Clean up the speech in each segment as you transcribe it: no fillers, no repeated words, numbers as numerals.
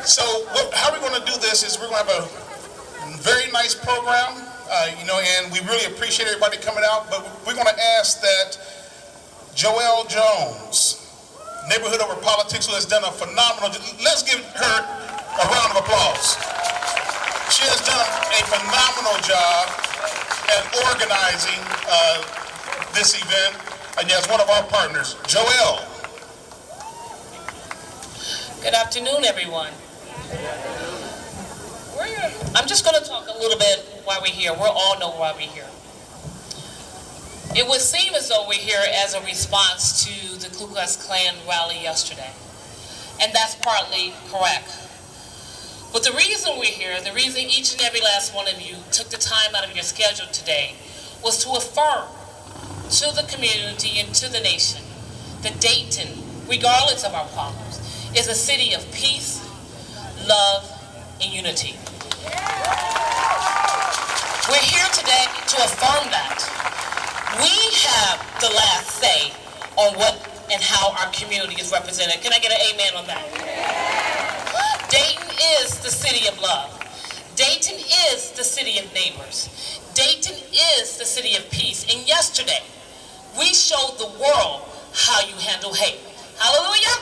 So how we're going to do this is we're going to have a very nice program, and we really appreciate everybody coming out, but we're going to ask that Joelle Jones, Neighborhood Over Politics, who has done a phenomenal job. Let's give her a round of applause. She has done a phenomenal job at organizing this event, and as one of our partners, Joelle. Good afternoon, everyone. I'm just going to talk a little bit why we're here. We'll all know why we're here. It would seem as though we're here as a response to the Ku Klux Klan rally yesterday. And that's partly correct. But the reason we're here, the reason each and every last one of you took the time out of your schedule today, was to affirm to the community and to the nation that Dayton, regardless of our problems, is a city of peace, love, and unity. We're here today to affirm that. We have the last say on what and how our community is represented. Can I get an amen on that? Dayton is the city of love. Dayton is the city of neighbors. Dayton is the city of peace. And yesterday, we showed the world how you handle hate. Hallelujah!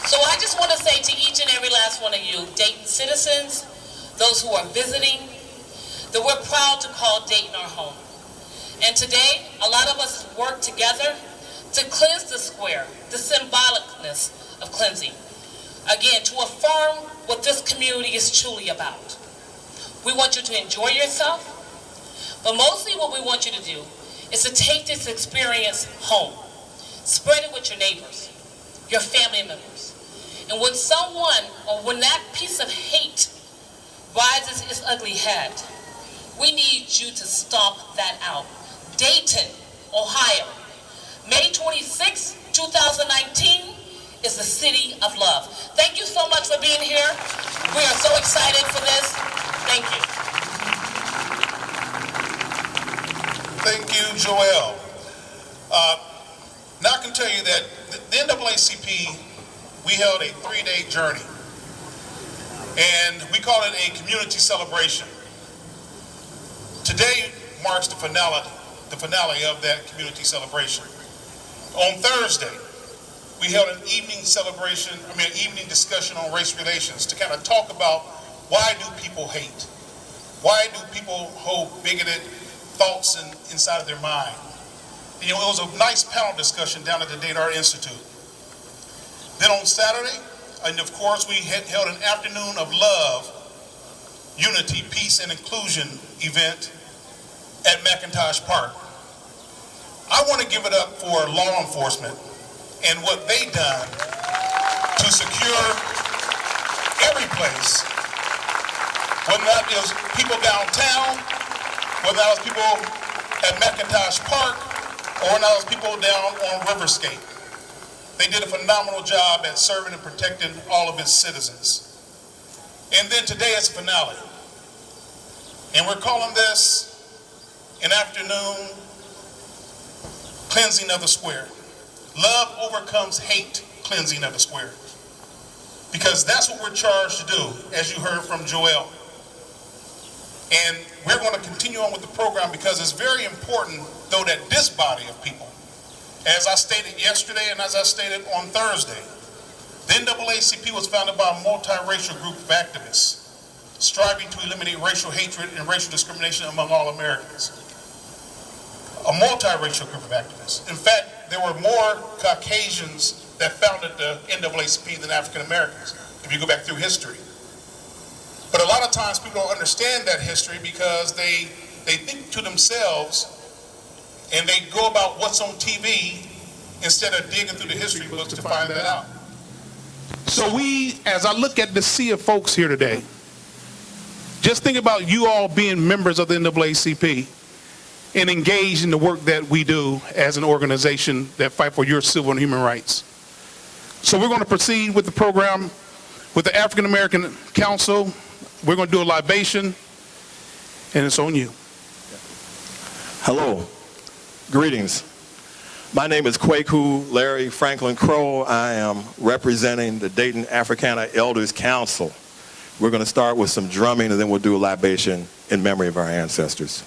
So I just want to say to each and every last one of you, Dayton citizens, those who are visiting, that we're proud to call Dayton our home. And today, a lot of us work together to cleanse the square, the symbolicness of cleansing. Again, to affirm what this community is truly about. We want you to enjoy yourself, but mostly what we want you to do is to take this experience home. Spread it with your neighbors, your family members. And when someone, or when that piece of hate rises its ugly head, we need you to stomp that out. Dayton, Ohio, May 26, 2019 is the city of love. Thank you so much for being here. We are so excited for this. Thank you. Thank you, Joelle. Now I can tell you that the NAACP, we held a 3-day journey, and we call it a community celebration. Today marks the finale of that community celebration. On Thursday, we held an evening discussion on race relations to kind of talk about why do people hate? Why do people hold bigoted thoughts inside of their mind? It was a nice panel discussion down at the Dayton Art Institute. Then on Saturday, and of course, we held an afternoon of love, unity, peace, and inclusion event at McIntosh Park. I want to give it up for law enforcement and what they done to secure every place, whether that was people downtown, whether that was people at McIntosh Park, or whether that was people down on Riverscape. They did a phenomenal job at serving and protecting all of its citizens. And then today is the finale. And we're calling this an afternoon cleansing of the square. Love overcomes hate, cleansing of the square. Because that's what we're charged to do, as you heard from Joelle. And we're going to continue on with the program because it's very important, though, that this body of people, as I stated yesterday and as I stated on Thursday, the NAACP was founded by a multiracial group of activists striving to eliminate racial hatred and racial discrimination among all Americans. A multiracial group of activists. In fact, there were more Caucasians that founded the NAACP than African Americans, if you go back through history. But a lot of times people don't understand that history because they think to themselves and they go about what's on TV instead of digging through the history books to find that out. So as I look at the sea of folks here today, just think about you all being members of the NAACP and engaged in the work that we do as an organization that fight for your civil and human rights. So we're going to proceed with the program with the African American Council. We're going to do a libation, and it's on you. Hello, greetings. My name is Kwaku Larry Franklin Crow. I am representing the Dayton Africana Elders Council. We're going to start with some drumming, and then we'll do a libation in memory of our ancestors.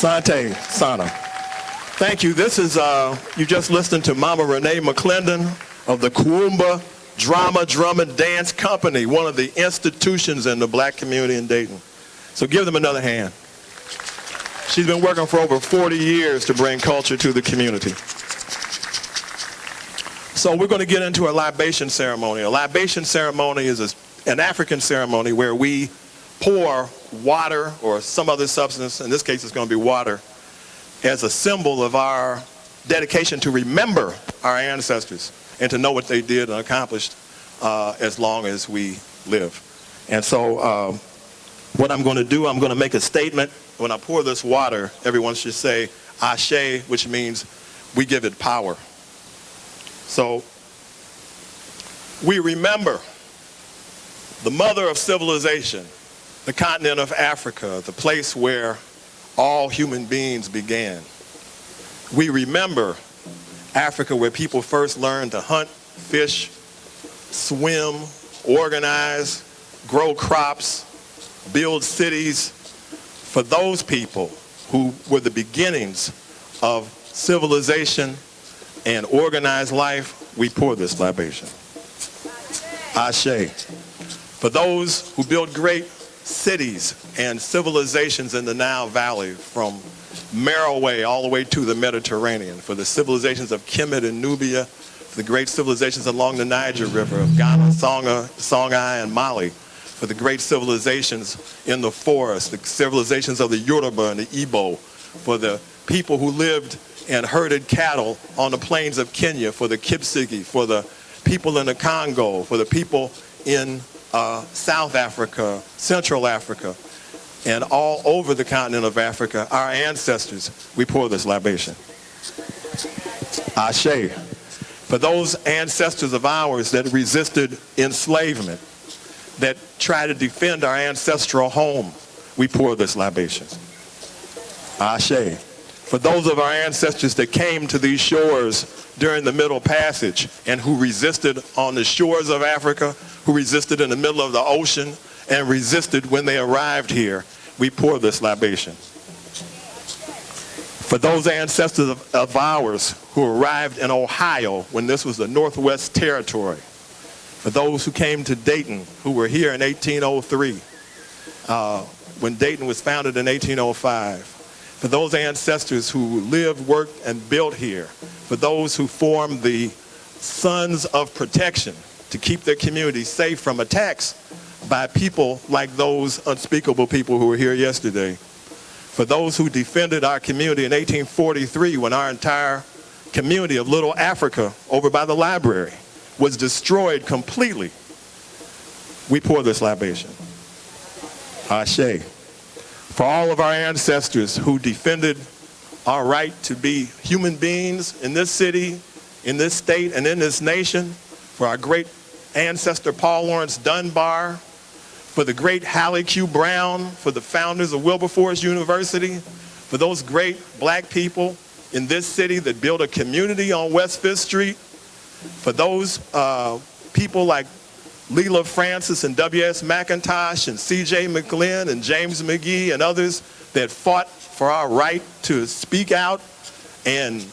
Asante Sana. Thank you. This is, you just listened to Mama Renee McClendon of the Kuumba Drama, Drum, and Dance Company, one of the institutions in the black community in Dayton. So give them another hand. She's been working for over 40 years to bring culture to the community. So we're going to get into a libation ceremony. A libation ceremony is an African ceremony where we pour water or some other substance, in this case it's going to be water, as a symbol of our dedication to remember our ancestors and to know what they did and accomplished as long as we live. And so what I'm going to do, I'm going to make a statement. When I pour this water, everyone should say Ashe, which means we give it power. So we remember the mother of civilization, the continent of Africa, the place where all human beings began. We remember Africa, where people first learned to hunt, fish, swim, organize, grow crops, build cities. For those people who were the beginnings of civilization and organized life, we pour this libation. Ashe. For those who built great cities and civilizations in the Nile Valley, from Merowe all the way to the Mediterranean, for the civilizations of Kemet and Nubia, for the great civilizations along the Niger River of Ghana, Songhai, and Mali, for the great civilizations in the forest, the civilizations of the Yoruba and the Igbo, for the people who lived and herded cattle on the plains of Kenya, for the Kipsigi, for the people in the Congo, for the people in South Africa, Central Africa, and all over the continent of Africa, our ancestors, we pour this libation. Ashe. For those ancestors of ours that resisted enslavement, that try to defend our ancestral home, we pour this libation. Ashe. For those of our ancestors that came to these shores during the Middle Passage and who resisted on the shores of Africa, who resisted in the middle of the ocean and resisted when they arrived here, we pour this libation. For those ancestors of ours who arrived in Ohio when this was the Northwest Territory, for those who came to Dayton, who were here in 1803, when Dayton was founded in 1805, for those ancestors who lived, worked, and built here, for those who formed the Sons of Protection to keep their communities safe from attacks by people like those unspeakable people who were here yesterday, for those who defended our community in 1843 when our entire community of Little Africa over by the library was destroyed completely, we pour this libation. Ashe. For all of our ancestors who defended our right to be human beings in this city, in this state, and in this nation, for our great ancestor Paul Lawrence Dunbar, for the great Hallie Q. Brown, for the founders of Wilberforce University, for those great black people in this city that built a community on West Fifth Street, for those people like Leela Francis and W.S. McIntosh and C.J. McGlynn and James McGee and others that fought for our right to speak out and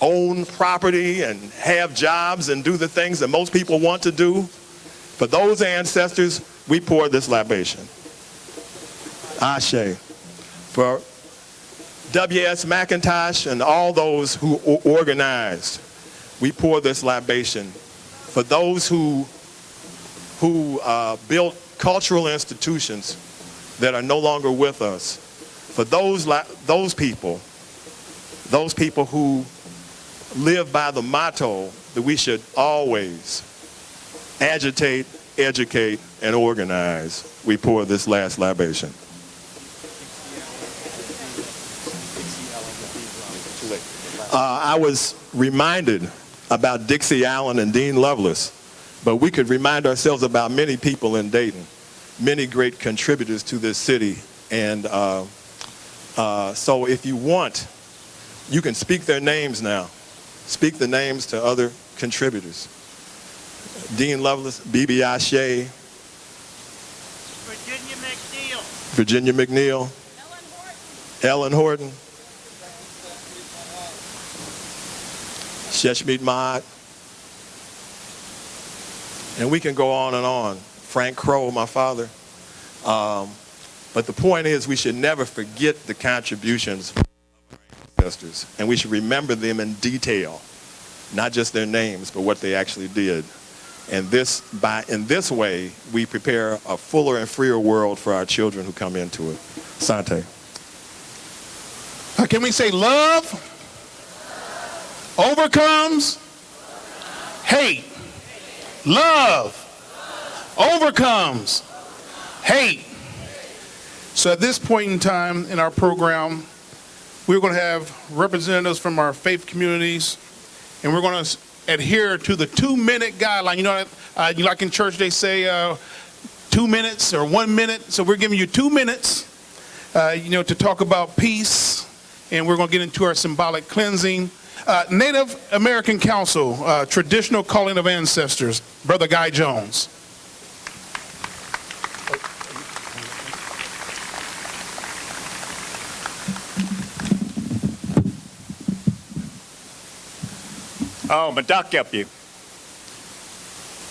own property and have jobs and do the things that most people want to do. For those ancestors, we pour this libation. Ashe. For W.S. McIntosh and all those who organized, we pour this libation. For those who built cultural institutions that are no longer with us, for those people who live by the motto that we should always agitate, educate, and organize, we pour this last libation. I was reminded about Dixie Allen and Dean Lovelace, but we could remind ourselves about many people in Dayton, many great contributors to this city. And so if you want, you can speak their names now. Speak the names to other contributors. Dean Lovelace, B.B. Ashe, Virginia McNeil, Ellen Horton, Sheshmeet Mahad, and we can go on and on. Frank Crow, my father. But the point is, we should never forget the contributions of our ancestors, and we should remember them in detail, not just their names, but what they actually did. And in this way, we prepare a fuller and freer world for our children who come into it. Sante. Can we say love overcomes hate? Love overcomes hate. So at this point in time in our program, we're going to have representatives from our faith communities, and we're going to adhere to the 2-minute guideline. You know, like in church they say 2 minutes or 1 minute. So we're giving you 2 minutes, to talk about peace, and we're going to get into our symbolic cleansing. Native American Council, Traditional Calling of Ancestors, Brother Guy Jones. Oh, Madakyapi.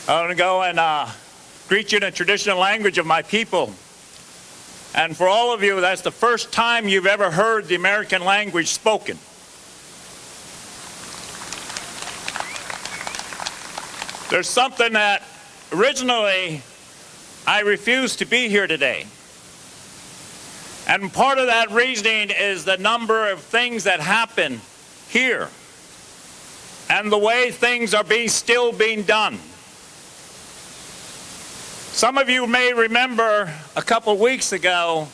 I want to go and greet you in the traditional language of my people. And for all of you, that's the first time you've ever heard the American language spoken. There's something that originally I refused to be here today. And part of that reasoning is the number of things that happen here and the way things are still being done. Some of you may remember a couple weeks ago,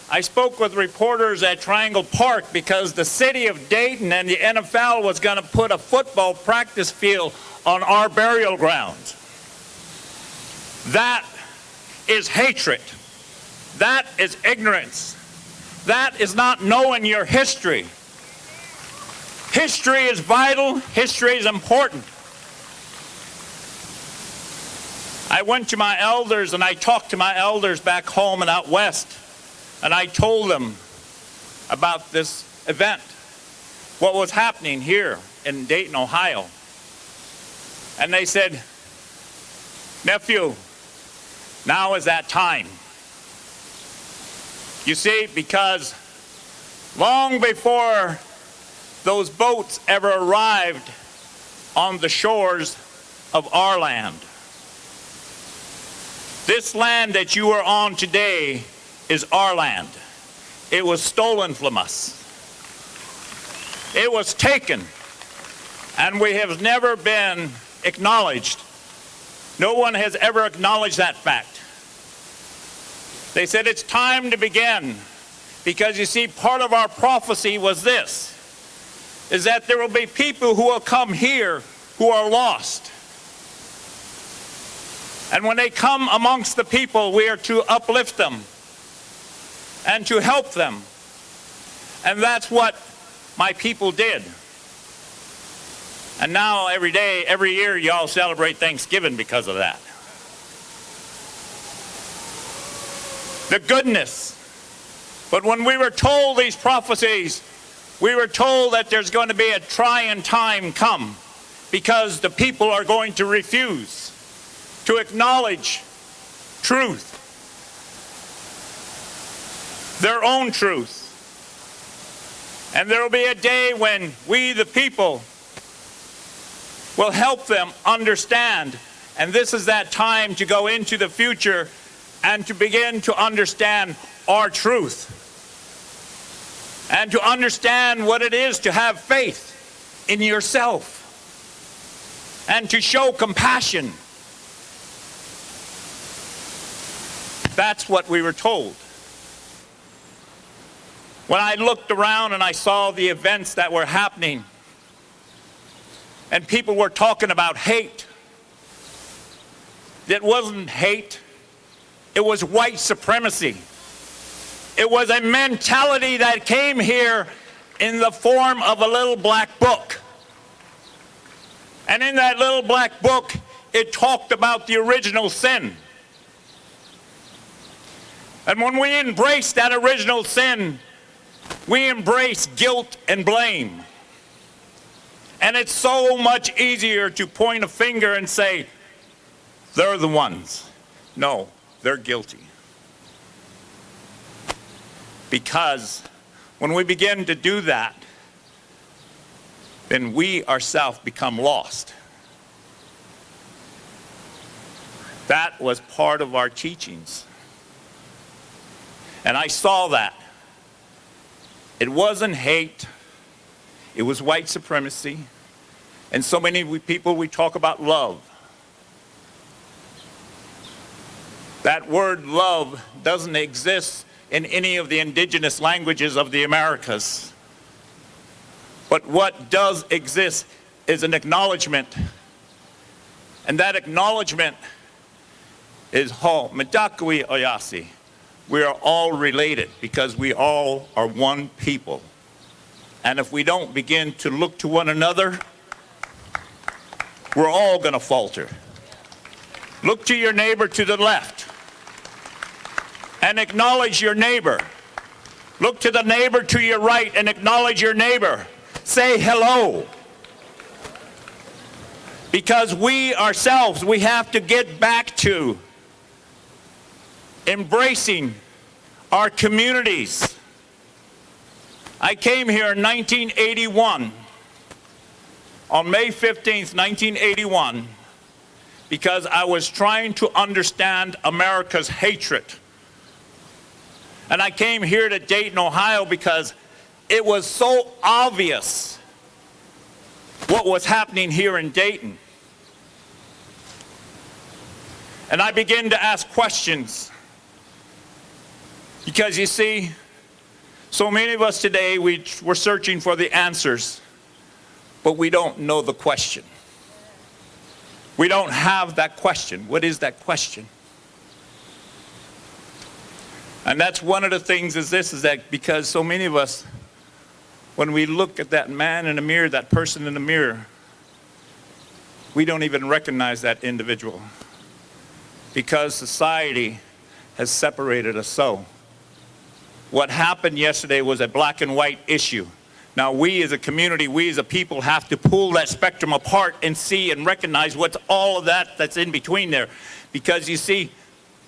I spoke with reporters at Triangle Park because the city of Dayton and the NFL was going to put a football practice field on our burial grounds. That is hatred. That is ignorance. That is not knowing your history. History is vital. History is important. I went to my elders and I talked to my elders back home and out west, and I told them about this event, what was happening here in Dayton, Ohio. And they said, nephew, now is that time. You see, because long before those boats ever arrived on the shores of our land, this land that you are on today is our land. It was stolen from us. It was taken, and we have never been acknowledged. No one has ever acknowledged that fact. They said it's time to begin, because you see, part of our prophecy was this, is that there will be people who will come here who are lost. And when they come amongst the people, we are to uplift them and to help them. And that's what my people did. And now every day, every year, y'all celebrate Thanksgiving because of that. The goodness. But when we were told these prophecies, we were told that there's going to be a trying time come because the people are going to refuse to acknowledge truth, their own truth. And there will be a day when we, the people, will help them understand. And this is that time to go into the future and to begin to understand our truth. And to understand what it is to have faith in yourself. And to show compassion. That's what we were told. When I looked around and I saw the events that were happening, and people were talking about hate, it wasn't hate, it was white supremacy. It was a mentality that came here in the form of a little black book. And in that little black book, it talked about the original sin. And when we embrace that original sin, we embrace guilt and blame. And it's so much easier to point a finger and say, they're the ones. No, they're guilty. Because when we begin to do that, then we ourselves become lost. That was part of our teachings. And I saw that. It wasn't hate. It was white supremacy. And so many people, we talk about love. That word love doesn't exist in any of the indigenous languages of the Americas. But what does exist is an acknowledgement. And that acknowledgement is ho, Medakui Oyasi. We are all related because we all are one people. And if we don't begin to look to one another, we're all going to falter. Look to your neighbor to the left and acknowledge your neighbor. Look to the neighbor to your right and acknowledge your neighbor. Say hello. Because we ourselves, we have to get back to embracing our communities. I came here in 1981, on May 15th, 1981, because I was trying to understand America's hatred. And I came here to Dayton, Ohio, because it was so obvious what was happening here in Dayton. And I began to ask questions. Because you see, so many of us today, we're searching for the answers, but we don't know the question. We don't have that question. What is that question? And that's one of the things is that because so many of us, when we look at that man in the mirror, that person in the mirror, we don't even recognize that individual because society has separated us so. What happened yesterday was a black and white issue. Now we as a community, we as a people have to pull that spectrum apart and see and recognize what's all of that that's in between there. Because you see,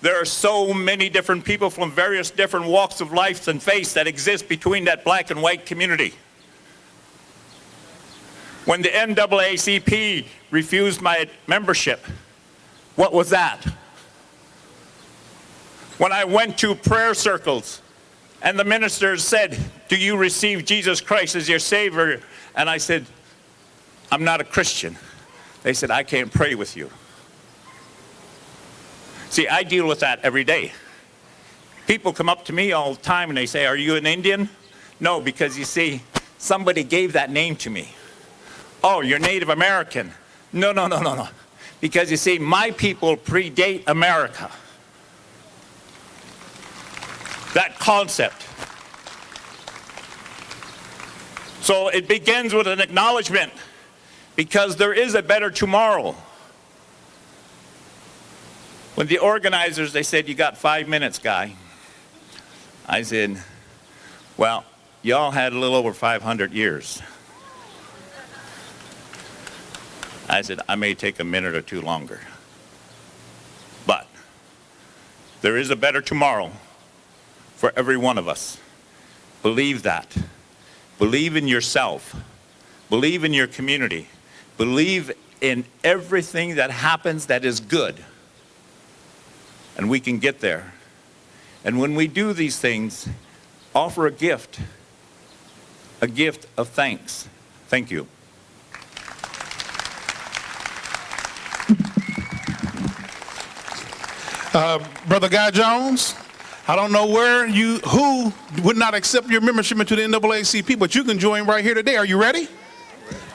there are so many different people from various different walks of life and faiths that exist between that black and white community. When the NAACP refused my membership, what was that? When I went to prayer circles and the ministers said, "Do you receive Jesus Christ as your Savior?" And I said, "I'm not a Christian." They said, "I can't pray with you." See, I deal with that every day. People come up to me all the time and they say, "Are you an Indian?" No, because you see, somebody gave that name to me. "Oh, you're Native American." No. Because you see, my people predate America. That concept. So it begins with an acknowledgement, because there is a better tomorrow. When the organizers, they said, "You got 5 minutes, guy." I said, "Well, y'all had a little over 500 years. I said, "I may take a minute or two longer. But there is a better tomorrow for every one of us. Believe that. Believe in yourself. Believe in your community. Believe in everything that happens that is good. And we can get there. And when we do these things, offer a gift of thanks." Thank you. Brother Guy Jones, I don't know who would not accept your membership into the NAACP, but you can join right here today. Are you ready?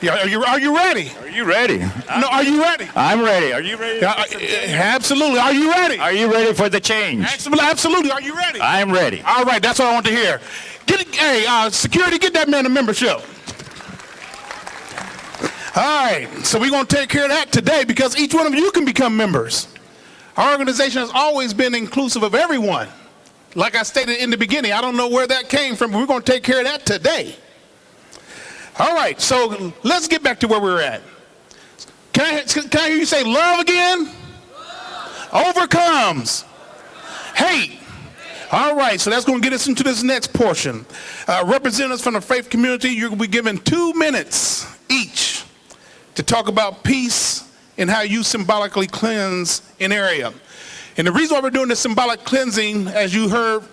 Yeah, are you ready? Are you ready? No, are you ready? I'm ready. Are you ready? Absolutely. Are you ready? Are you ready for the change? Absolutely. Are you ready? I'm ready. All right, that's what I want to hear. Security, get that man a membership. All right, so we're going to take care of that today because each one of you can become members. Our organization has always been inclusive of everyone. Like I stated in the beginning, I don't know where that came from, but we're going to take care of that today. All right, so let's get back to where we were at. Can I hear you say love again? Love. Overcomes hate. All right, so that's going to get us into this next portion. Representatives from the faith community, you're going to be given 2 minutes each to talk about peace and how you symbolically cleanse an area. And the reason why we're doing this symbolic cleansing, as you heard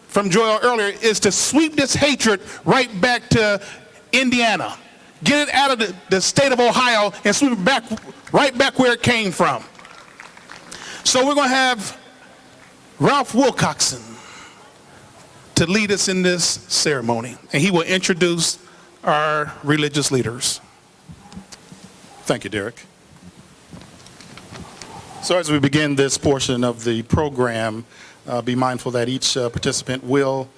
from Joel earlier, is to sweep this hatred right back to Indiana. Get it out of the state of Ohio and sweep it right back where it came from. So we're going to have Ralph Wilcoxon to lead us in this ceremony. And he will introduce our religious leaders. Thank you, Derek. So as we begin this portion of the program, be mindful that each participant will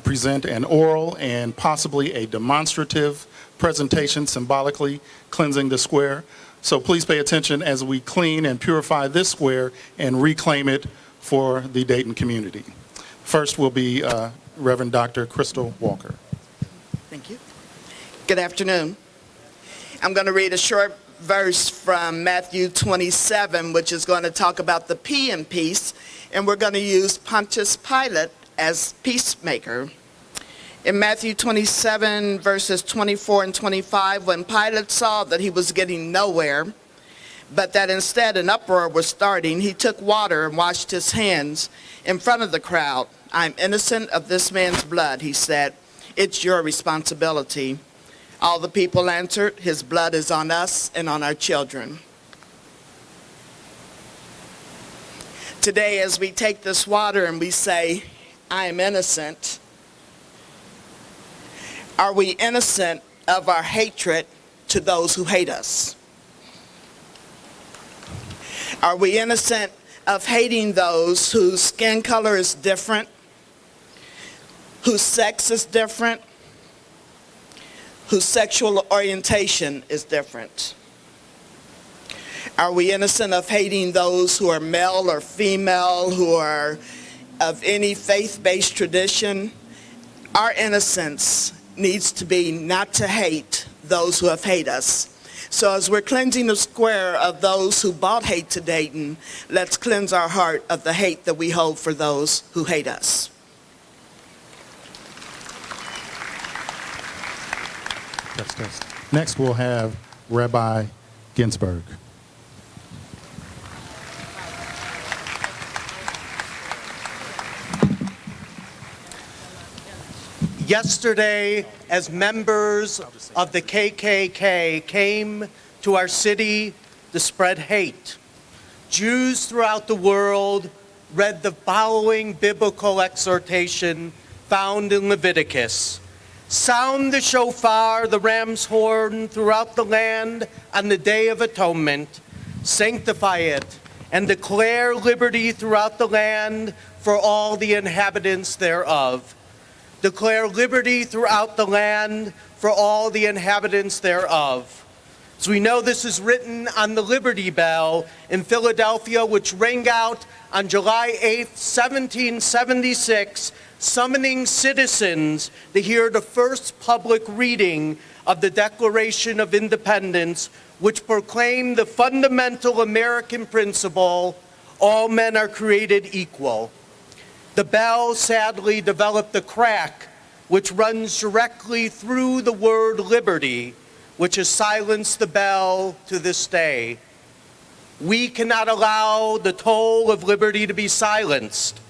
present an oral and possibly a demonstrative presentation symbolically cleansing the square. So please pay attention as we clean and purify this square and reclaim it for the Dayton community. First will be Reverend Dr. Crystal Walker. Thank you. Good afternoon. I'm going to read a short verse from Matthew 27, which is going to talk about the P in peace, and we're going to use Pontius Pilate as peacemaker. In Matthew 27, verses 24 and 25, when Pilate saw that he was getting nowhere, but that instead an uproar was starting, he took water and washed his hands in front of the crowd. "I'm innocent of this man's blood," he said. "It's your responsibility." All the people answered, "His blood is on us and on our children." Today, as we take this water and we say, "I am innocent," are we innocent of our hatred to those who hate us? Are we innocent of hating those whose skin color is different, whose sex is different, whose sexual orientation is different? Are we innocent of hating those who are male or female, who are of any faith-based tradition? Our innocence needs to be not to hate those who have hate us. So as we're cleansing the square of those who brought hate to Dayton, let's cleanse our heart of the hate that we hold for those who hate us. Test. Next, we'll have Rabbi Ginsburg. Yesterday, as members of the KKK came to our city to spread hate, Jews throughout the world read the following biblical exhortation found in Leviticus. "Sound the shofar, the ram's horn, throughout the land on the Day of Atonement. Sanctify it and declare liberty throughout the land for all the inhabitants thereof." Declare liberty throughout the land for all the inhabitants thereof. As we know, this is written on the Liberty Bell in Philadelphia, which rang out on July 8th, 1776, summoning citizens to hear the first public reading of the Declaration of Independence, which proclaimed the fundamental American principle, all men are created equal. The bell sadly developed a crack which runs directly through the word liberty, which has silenced the bell to this day. We cannot allow the toll of liberty to be silenced.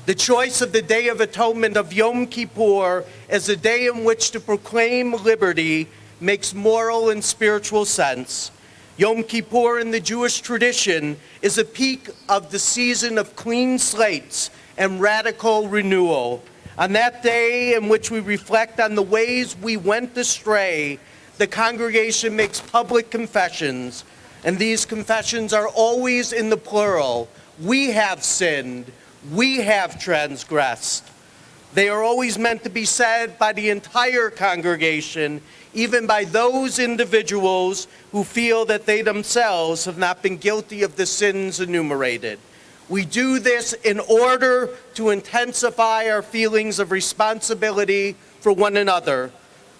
The choice of the Day of Atonement of Yom Kippur as a day in which to proclaim liberty makes moral and spiritual sense. Yom Kippur in the Jewish tradition is a peak of the season of clean slates and radical renewal. On that day in which we reflect on the ways we went astray, the congregation makes public confessions, and these confessions are always in the plural. We have sinned, we have transgressed. They are always meant to be said by the entire congregation, even by those individuals who feel that they themselves have not been guilty of the sins enumerated. We do this in order to intensify our feelings of responsibility for one another.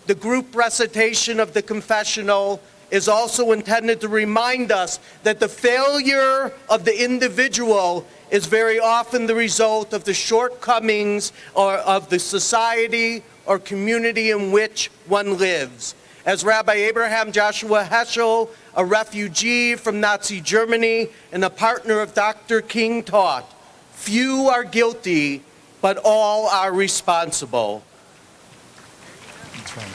The group recitation of the confessional is also intended to remind us that the failure of the individual is very often the result of the shortcomings of the society or community in which one lives. As Rabbi Abraham Joshua Heschel, a refugee from Nazi Germany and a partner of Dr. King, taught, "Few are guilty, but all are responsible." That's right.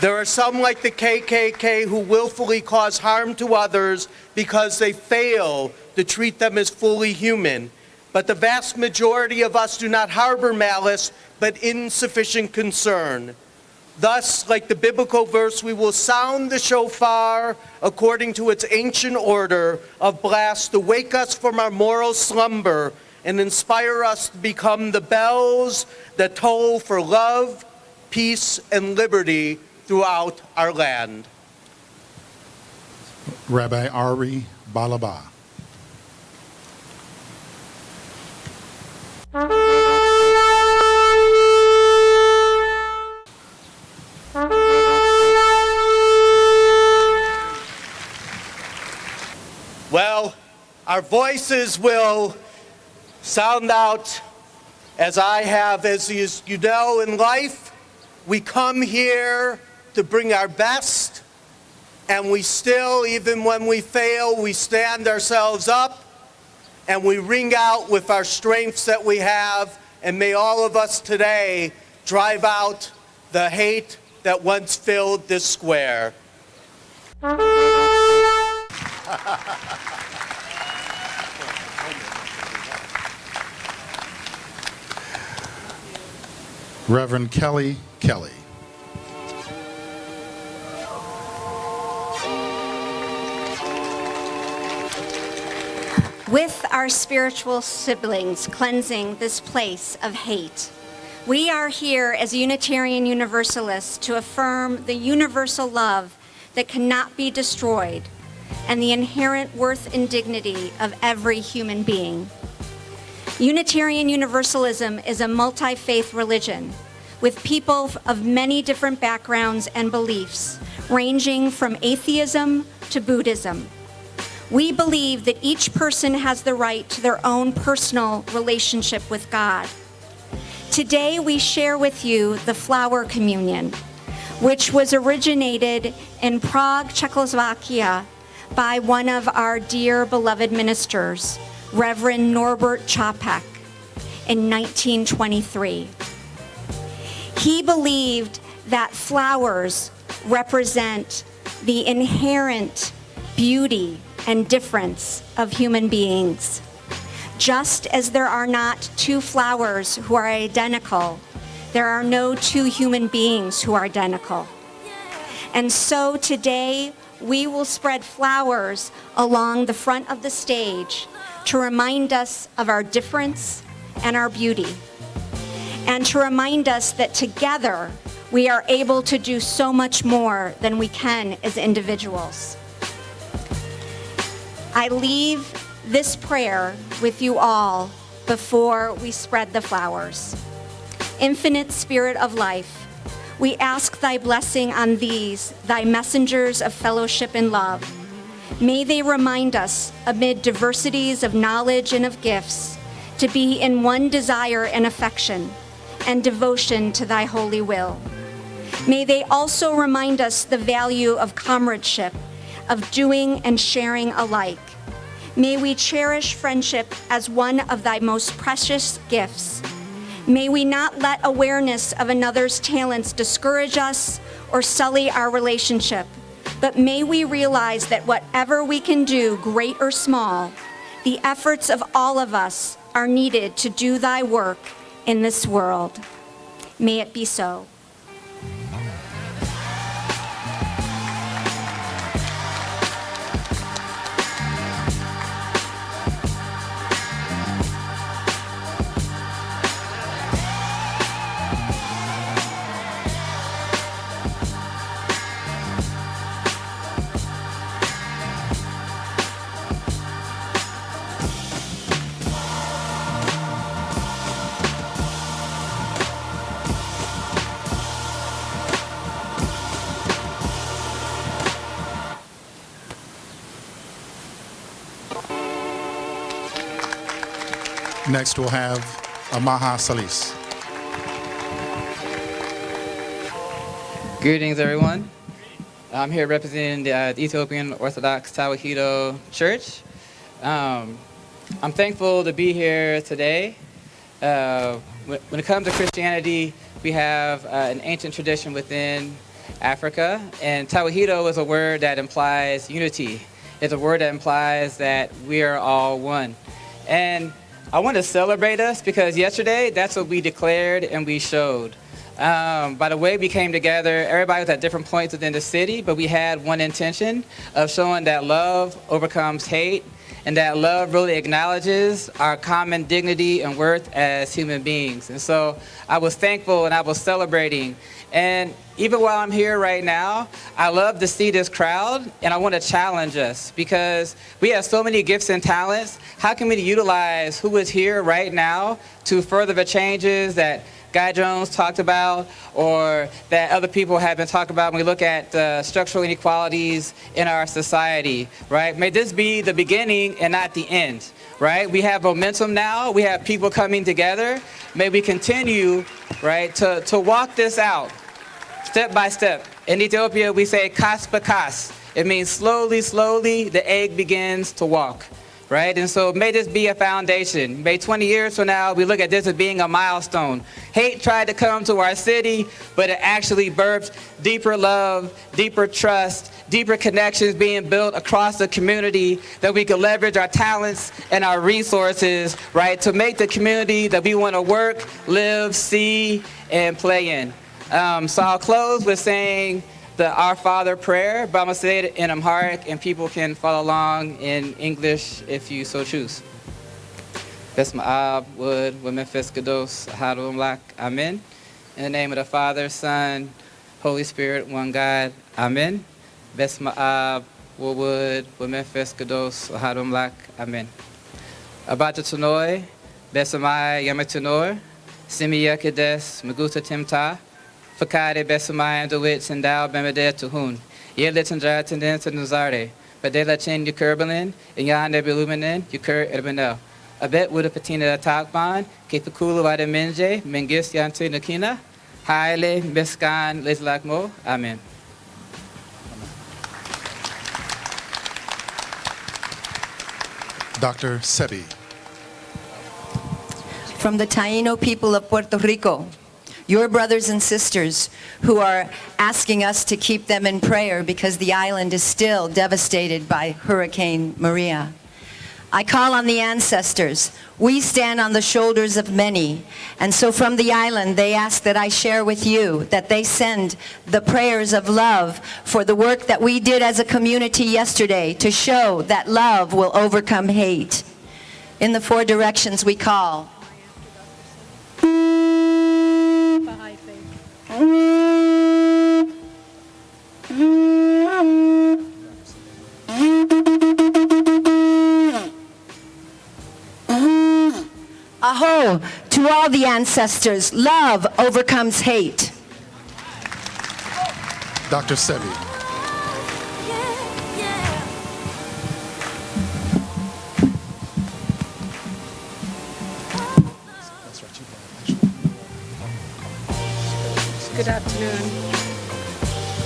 There are some like the KKK who willfully cause harm to others because they fail to treat them as fully human. But the vast majority of us do not harbor malice, but insufficient concern. Thus, like the biblical verse, we will sound the shofar according to its ancient order of blast to wake us from our moral slumber and inspire us to become the bells that toll for love, peace, and liberty throughout our land. Rabbi Ari Balaba. Well, our voices will sound out as I have. As you know, in life, we come here to bring our best And we still, even when we fail, we stand ourselves up and we ring out with our strengths that we have. And may all of us today drive out the hate that once filled this square. Reverend Kelly Kelly. With our spiritual siblings cleansing this place of hate, we are here as Unitarian Universalists to affirm the universal love that cannot be destroyed and the inherent worth and dignity of every human being. Unitarian Universalism is a multi-faith religion with people of many different backgrounds and beliefs, ranging from atheism to Buddhism. We believe that each person has the right to their own personal relationship with God. Today, we share with you the Flower Communion, which was originated in Prague, Czechoslovakia, by one of our dear beloved ministers, Reverend Norbert Čapek, in 1923. He believed that flowers represent the inherent beauty and difference of human beings. Just as there are not two flowers who are identical, there are no two human beings who are identical. And so today, we will spread flowers along the front of the stage to remind us of our difference and our beauty, and to remind us that together we are able to do so much more than we can as individuals. I leave this prayer with you all before we spread the flowers. Infinite Spirit of life, we ask thy blessing on these, thy messengers of fellowship and love. May they remind us, amid diversities of knowledge and of gifts, to be in one desire and affection and devotion to thy holy will. May they also remind us the value of comradeship, of doing and sharing alike. May we cherish friendship as one of thy most precious gifts. May we not let awareness of another's talents discourage us or sully our relationship, but may we realize that whatever we can do, great or small, the efforts of all of us are needed to do thy work in this world. May it be so. Next, we'll have Amaha Salis. Greetings, everyone. I'm here representing the Ethiopian Orthodox Tawahedo Church. I'm thankful to be here today. When it comes to Christianity, we have an ancient tradition within Africa, and Tawahedo is a word that implies unity. It's a word that implies that we are all one. And I want to celebrate us because yesterday, that's what we declared and we showed. By the way we came together, everybody was at different points within the city, but we had one intention of showing that love overcomes hate and that love really acknowledges our common dignity and worth as human beings. And so I was thankful and I was celebrating. And even while I'm here right now, I love to see this crowd, and I want to challenge us because we have so many gifts and talents. How can we utilize who is here right now to further the changes that Guy Jones talked about or that other people have been talking about when we look at the structural inequalities in our society, right? May this be the beginning and not the end, right? We have momentum now. We have people coming together. May we continue, right, to walk this out step by step. In Ethiopia, we say kas ba kas, It means slowly, slowly, the egg begins to walk, right? And so may this be a foundation. May 20 years from now, we look at this as being a milestone. Hate tried to come to our city, but it actually birthed deeper love, deeper trust, deeper connections being built across the community that we can leverage our talents and our resources, right, to make the community that we want to work, live, see, and play in. So I'll close with saying the Our Father prayer, but I'm going to say it in Amharic, and people can follow along in English if you so choose. Besma Ab, Wood, Memphis Kados, Hadum Lak, Amen. In the name of the Father, Son, Holy Spirit, one God, Amen. Besma Ab, Wood, Memphis Kados, Hadum Lak, Amen. Abata Tunoi, Besamai Yamatunor, Simiya Kades, Maguta Timta, Fakade Besamai and Dewitz and Dow Bemede Tuhun, Yelit and Tendence and Nazare, Badela Chin Ukurbalin, and Yan Nebuluminen, Ukur Erbenel. A bet would a patina Takban, Kepakulu Vada Minje, Mengis Yantu Nakina, Haile, Miskan, Lislakmo, Amen. Dr. Sebi. From the Taino people of Puerto Rico, your brothers and sisters who are asking us to keep them in prayer because the island is still devastated by Hurricane Maria. I call on the ancestors. We stand on the shoulders of many. And so from the island, they ask that I share with you that they send the prayers of love for the work that we did as a community yesterday to show that love will overcome hate. In the 4 directions we call. Aho, to all the ancestors, love overcomes hate. Dr. Sebi. Good afternoon.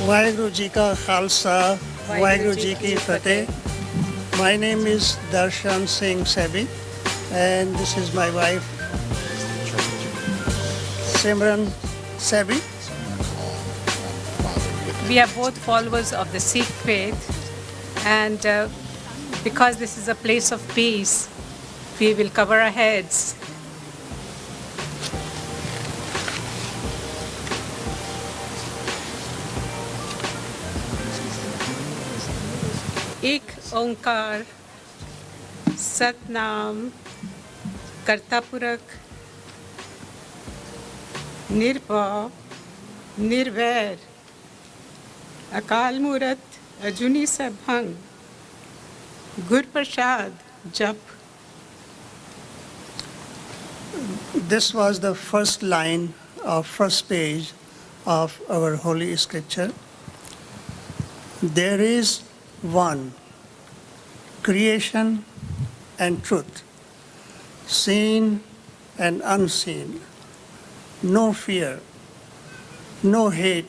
Waheguru Ji ka Khalsa, Waheguru Ji ki Fateh. My name is Darshan Singh Sebi, and this is my wife, Simran Sebi. We are both followers of the Sikh faith, and because this is a place of peace, we will cover our heads. एक ओंकार सतनाम कर्तापुरख निर्भव निर्वैर अकाल मूरत अजूनी सभंग गुर प्रसाद जप. This was the first line of first page of our Holy Scripture. There is one, creation and truth, seen and unseen, no fear, no hate,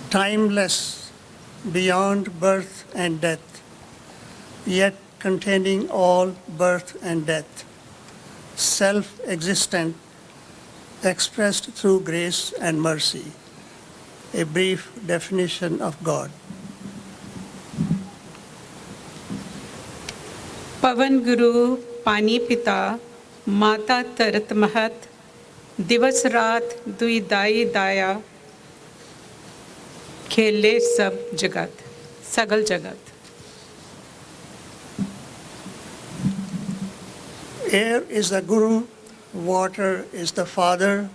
timeless, beyond birth and death, yet containing all birth and death, self-existent, expressed through grace and mercy. A brief definition of God. पवन गुरु पानी पिता माता तरत महत दिवस रात दुई दाई दाया खेले सब जगत सगल जगत. Air is the Guru, water is the Father,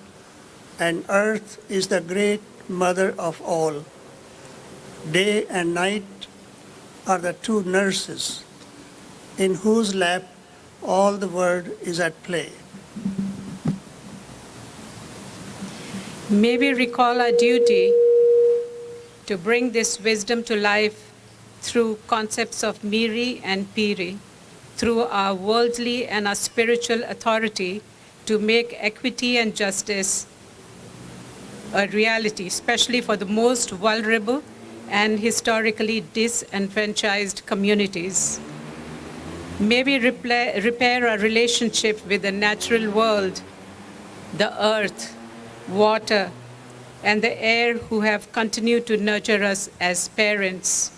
and earth is the great mother of all. Day and night are the two nurses in whose lap all the world is at play. May we recall our duty to bring this wisdom to life through concepts of Miri and Piri, through our worldly and our spiritual authority to make equity and justice a reality, especially for the most vulnerable and historically disenfranchised communities. May we repair our relationship with the natural world, the earth, water, and the air who have continued to nurture us as parents.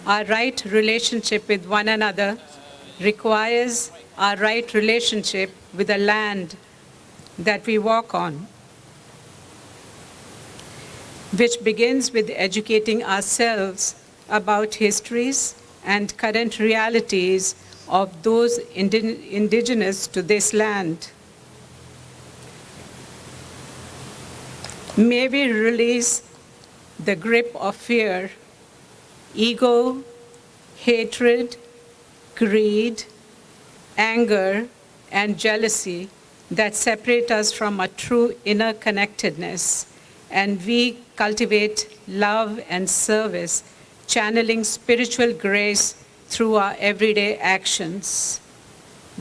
Our right relationship with one another requires our right relationship with the land that we walk on, which begins with educating ourselves about histories and current realities of those indigenous to this land. May we release the grip of fear, ego, hatred, greed, anger, and jealousy that separate us from our true inner connectedness, and we cultivate love and service, channeling spiritual grace through our everyday actions.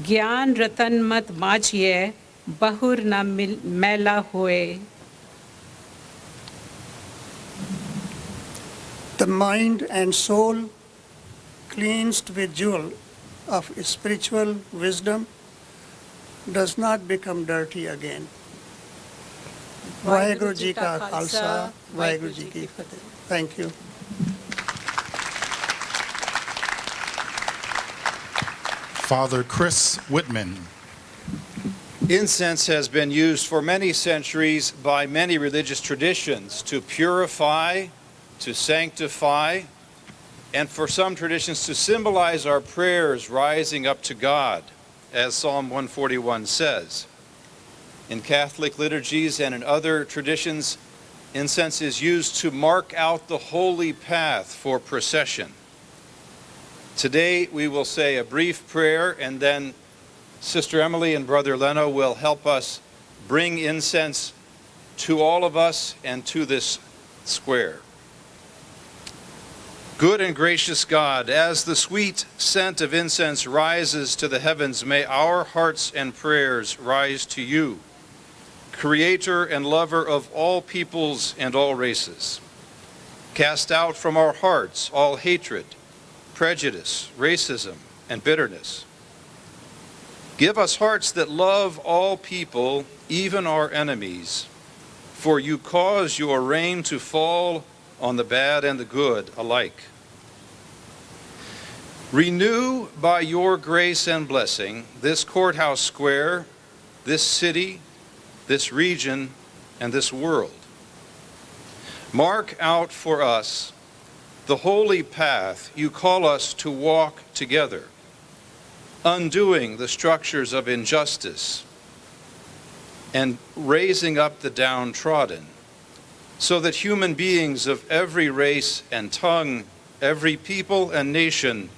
Gyan ratan mat majhiye, bahur na mela hoye. The mind and soul, cleansed with jewel of spiritual wisdom, does not become dirty again. Vaheguru Ji ka Khalsa, Vaheguru Ji ki Fateh. Thank you. Father Chris Whitman. Incense has been used for many centuries by many religious traditions to purify, to sanctify, and for some traditions to symbolize our prayers rising up to God, as Psalm 141 says. In Catholic liturgies and in other traditions, incense is used to mark out the holy path for procession. Today we will say a brief prayer, and then Sister Emily and Brother Leno will help us bring incense to all of us and to this square. Good and gracious God, as the sweet scent of incense rises to the heavens, may our hearts and prayers rise to you, Creator and lover of all peoples and all races. Cast out from our hearts all hatred, prejudice, racism, and bitterness. Give us hearts that love all people, even our enemies, for you cause your rain to fall on the bad and the good alike. Renew by your grace and blessing this courthouse square, this city, this region, and this world. Mark out for us the holy path you call us to walk together, undoing the structures of injustice and raising up the downtrodden, so that human beings of every race and tongue, every people and nation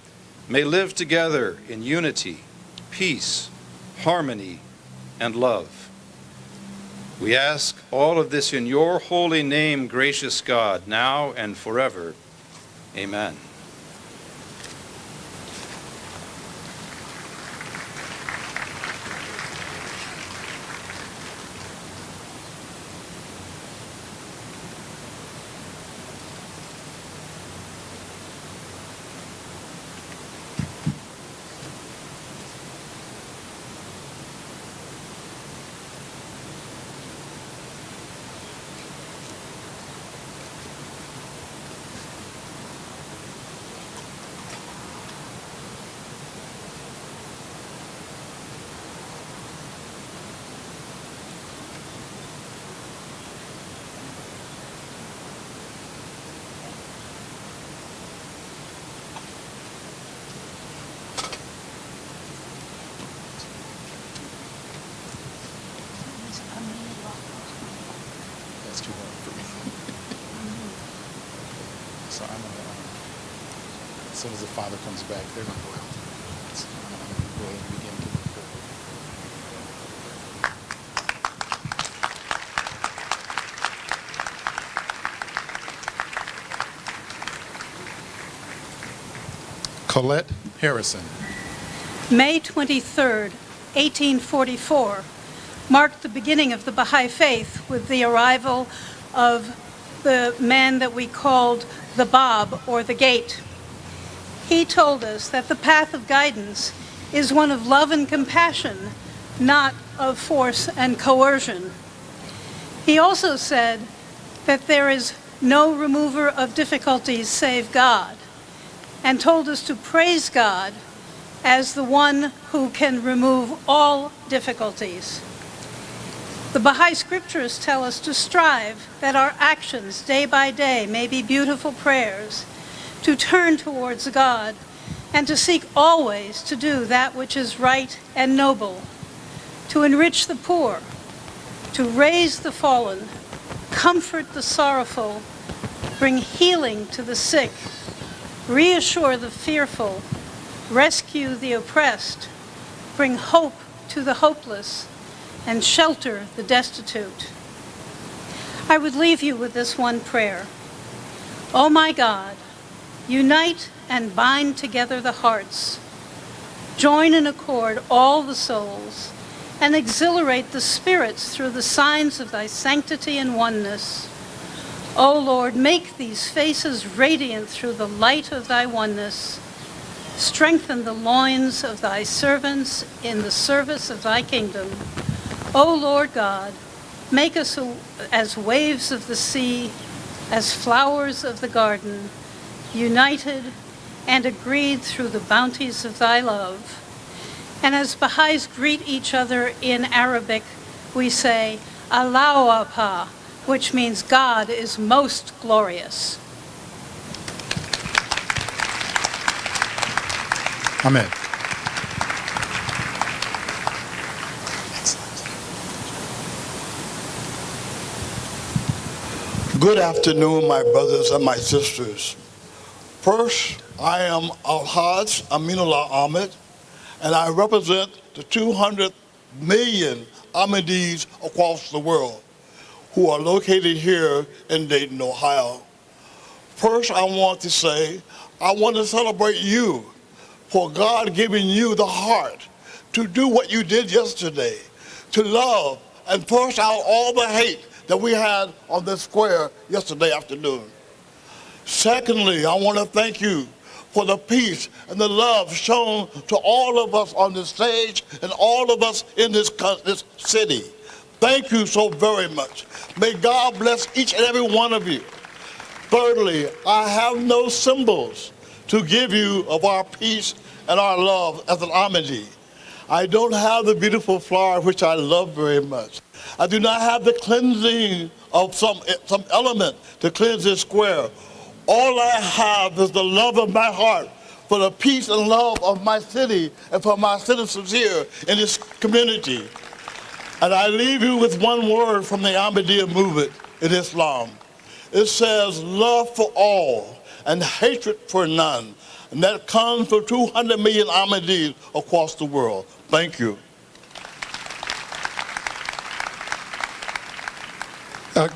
may live together in unity, peace, harmony, and love. We ask all of this in your holy name, gracious God, now and forever. Amen. That's too hard for me. So I'm going to, as soon as the Father comes back, they're going to go out. So I'm going to go ahead and begin to move forward. Colette Harrison. May 23rd, 1844, marked the beginning of the Baha'i Faith with the arrival of the man that we called the Bob, or the gate. He told us that the path of guidance is one of love and compassion, not of force and coercion. He also said that there is no remover of difficulties save God, and told us to praise God as the one who can remove all difficulties. The Baha'i scriptures tell us to strive that our actions day by day may be beautiful prayers, to turn towards God, and to seek always to do that which is right and noble, to enrich the poor, to raise the fallen, comfort the sorrowful, bring healing to the sick, reassure the fearful, rescue the oppressed, bring hope to the hopeless, and shelter the destitute. I would leave you with this one prayer. Oh my God, unite and bind together the hearts, join in accord all the souls, and exhilarate the spirits through the signs of thy sanctity and oneness. O Lord, make these faces radiant through the light of thy oneness. Strengthen the loins of thy servants in the service of thy kingdom. O Lord God, make us as waves of the sea, as flowers of the garden, united and agreed through the bounties of thy love. And as Baha'is greet each other in Arabic, we say, Allahu Akbar, which means God is most glorious. Amen. Good afternoon, my brothers and my sisters. First, I am Al-Hajj Aminullah Ahmed, and I represent the 200 million Ahmadis across the world who are located here in Dayton, Ohio. First, I want to say, I want to celebrate you for God giving you the heart to do what you did yesterday, to love and push out all the hate that we had on this square yesterday afternoon. Secondly, I want to thank you for the peace and the love shown to all of us on this stage and all of us in this city. Thank you so very much. May God bless each and every one of you. Thirdly, I have no symbols to give you of our peace and our love as an Ahmadi. I don't have the beautiful flower, which I love very much. I do not have the cleansing of some element to cleanse this square. All I have is the love of my heart for the peace and love of my city and for my citizens here in this community. And I leave you with one word from the Ahmadiyya movement in Islam. It says, love for all and hatred for none. And that comes from 200 million Ahmadis across the world. Thank you.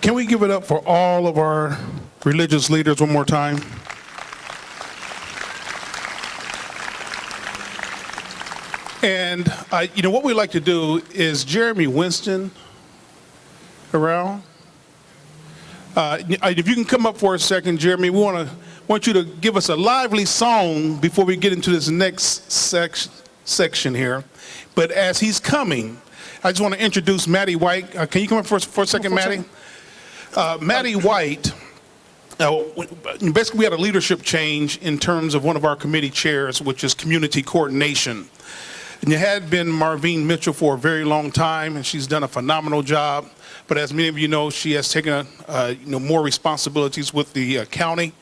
Can we give it up for all of our religious leaders one more time? And what we like to do is Jeremy Winston around. If you can come up for a second, Jeremy, we want you to give us a lively song before we get into this next section here. But as he's coming, I just want to introduce Maddie White. Can you come up for a second, Maddie? Maddie White, basically we had a leadership change in terms of one of our committee chairs, which is community coordination. And it had been Marvine Mitchell for a very long time, and she's done a phenomenal job. But as many of you know, she has taken more responsibilities with the county.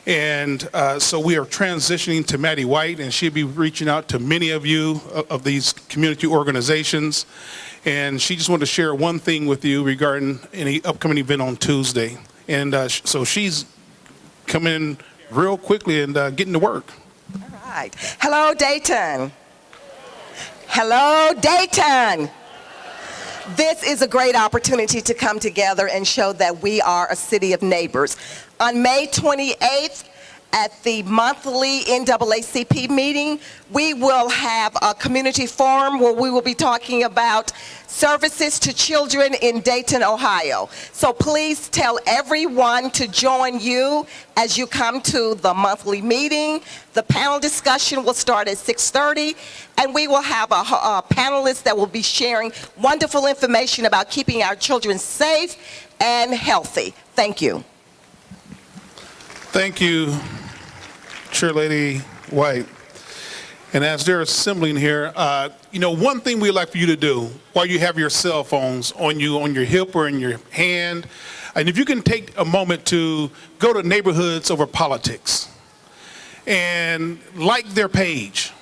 And so we are transitioning to Maddie White, and she'll be reaching out to many of you of these community organizations. And she just wanted to share one thing with you regarding any upcoming event on Tuesday. And so she's coming in real quickly and getting to work. All right. Hello, Dayton. Hello, Dayton. This is a great opportunity to come together and show that we are a city of neighbors. On May 28th At the monthly NAACP meeting, we will have a community forum where we will be talking about services to children in Dayton, Ohio. So please tell everyone to join you as you come to the monthly meeting. The panel discussion will start at 6:30, and we will have a panelist that will be sharing wonderful information about keeping our children safe and healthy. Thank you. Thank you, Chair Lady White. And as they're assembling here, one thing we'd like for you to do while you have your cell phones on you, on your hip or in your hand, and if you can take a moment to go to Neighborhoods Over Politics and like their page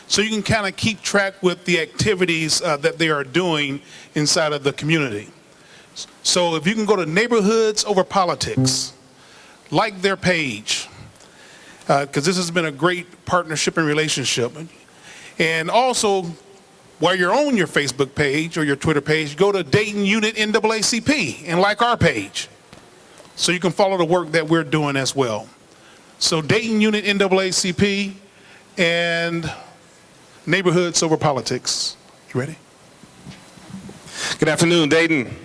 so you can kind of keep track with the activities that they are doing inside of the community. So if you can go to Neighborhoods Over Politics, like their page, because this has been a great partnership and relationship. And also, while you're on your Facebook page or your Twitter page, go to Dayton Unit NAACP and like our page so you can follow the work that we're doing as well. So Dayton Unit NAACP and Neighborhoods Over Politics. You ready? Good afternoon, Dayton.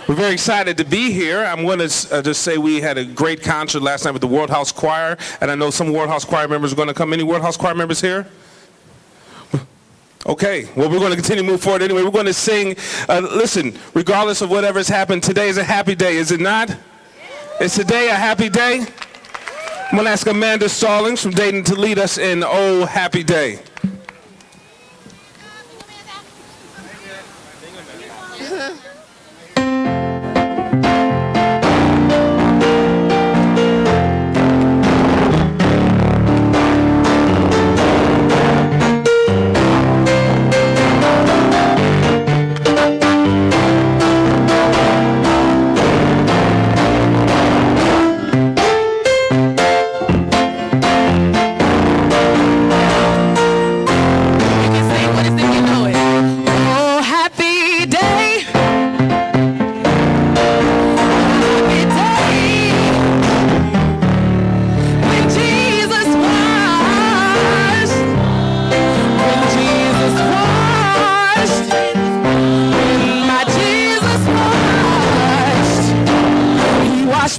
We're very excited to be here. I'm going to just say we had a great concert last night with the World House Choir, and I know some World House Choir members are going to come. Any World House Choir members here? Okay, well, we're going to continue to move forward anyway. We're going to sing. Listen, regardless of whatever's happened, today is a happy day, is it not? Is today a happy day? I'm going to ask Amanda Stallings from Dayton to lead us in Oh Happy Day.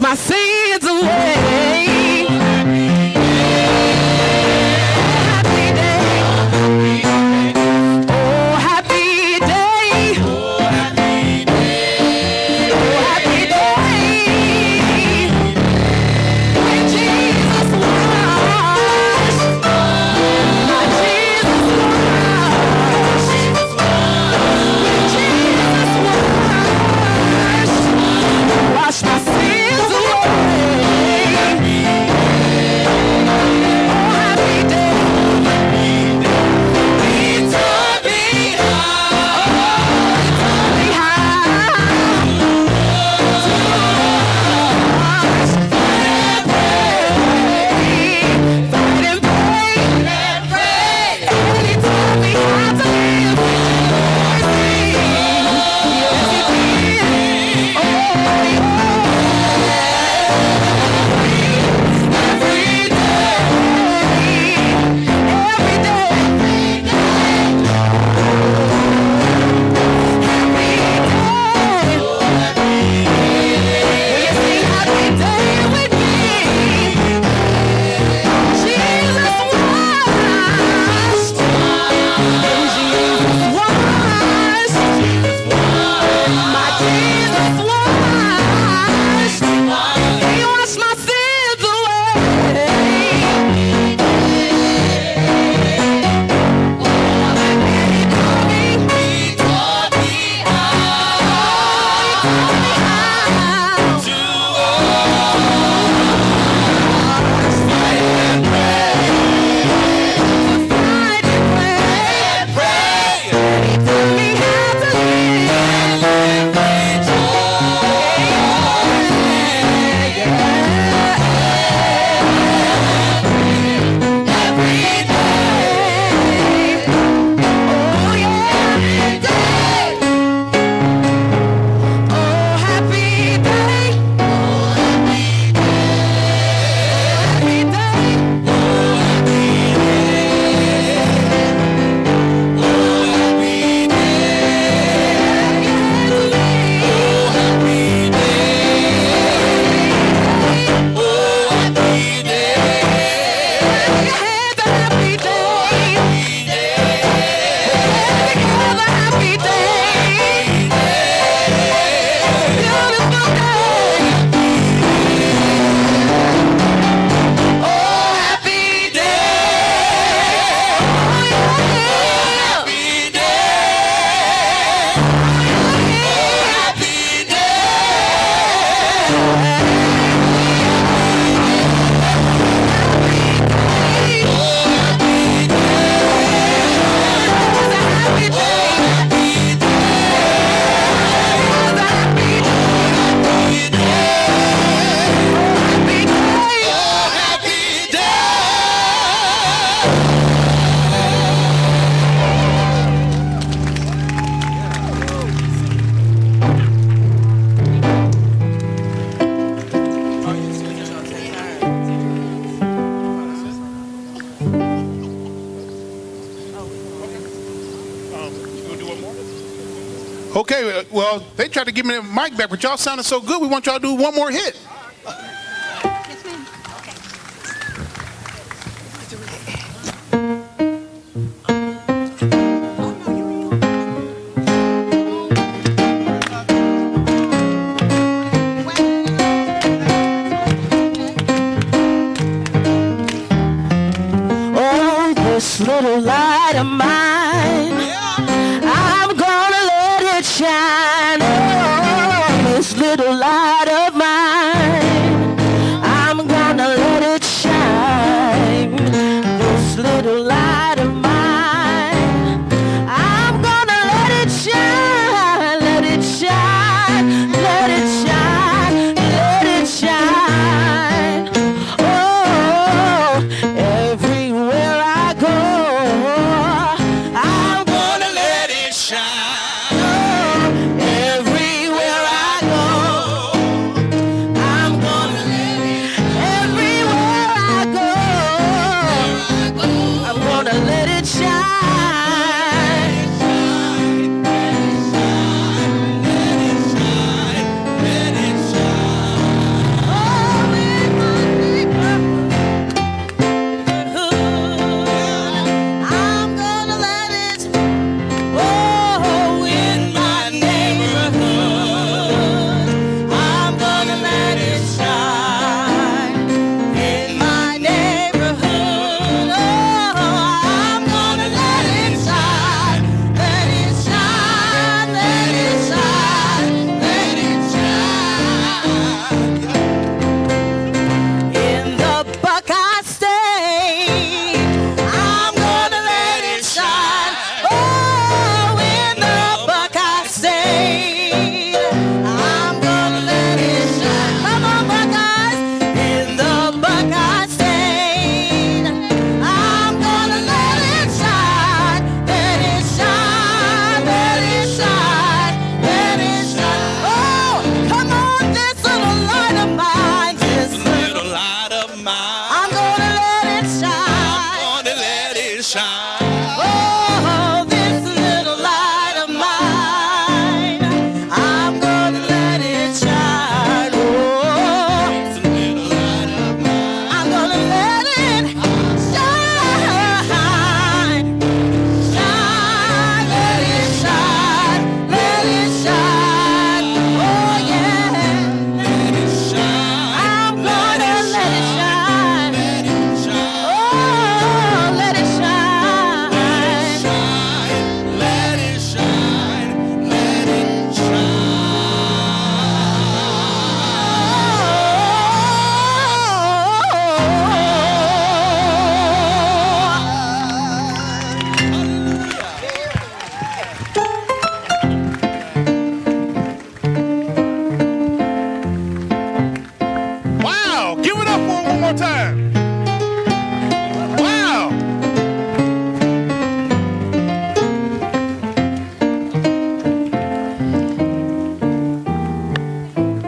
My sins away. Happy day. Oh, happy day. Oh, happy day. Oh, happy day. When Jesus washed. My Jesus washed. When Jesus washed. Wash my sins away. Okay, well, they tried to give me the mic back, but y'all sounded so good, we want y'all to do one more hit. Oh, this little light of mine, I'm gonna let it shine. Oh, this little light of mine, I'm gonna let it shine. This little light of mine, I'm gonna let it shine, let it shine, let it shine, let it shine. Oh, everywhere I go, I'm gonna let it shine. Oh, everywhere I go, I'm gonna let it. Everywhere I go, I'm gonna let it shine. I'm gonna let it, oh, in my neighborhood, I'm gonna let it shine. In my neighborhood, oh, I'm gonna let it shine. Let it shine, let it shine, let it shine. In the Buckeye State, I'm gonna let it shine. Oh, in the Buckeye State, I'm gonna let it shine. Come on, Buckeyes. In the Buckeye State, I'm gonna let it shine. Let it shine, let it shine, let it shine. Oh, come on, this little light of mine, this little light of mine. I'm gonna let it shine. I'm gonna let it shine. Oh, this little light of mine, I'm gonna let it shine. Oh, this little light of mine, I'm gonna let it shine. Shine, let it shine, let it shine. Oh yeah, let it shine. I'm gonna let it shine. Let it shine. Oh, let it shine. Let it shine. Let it Wow, give it up for 'em one more time. Wow.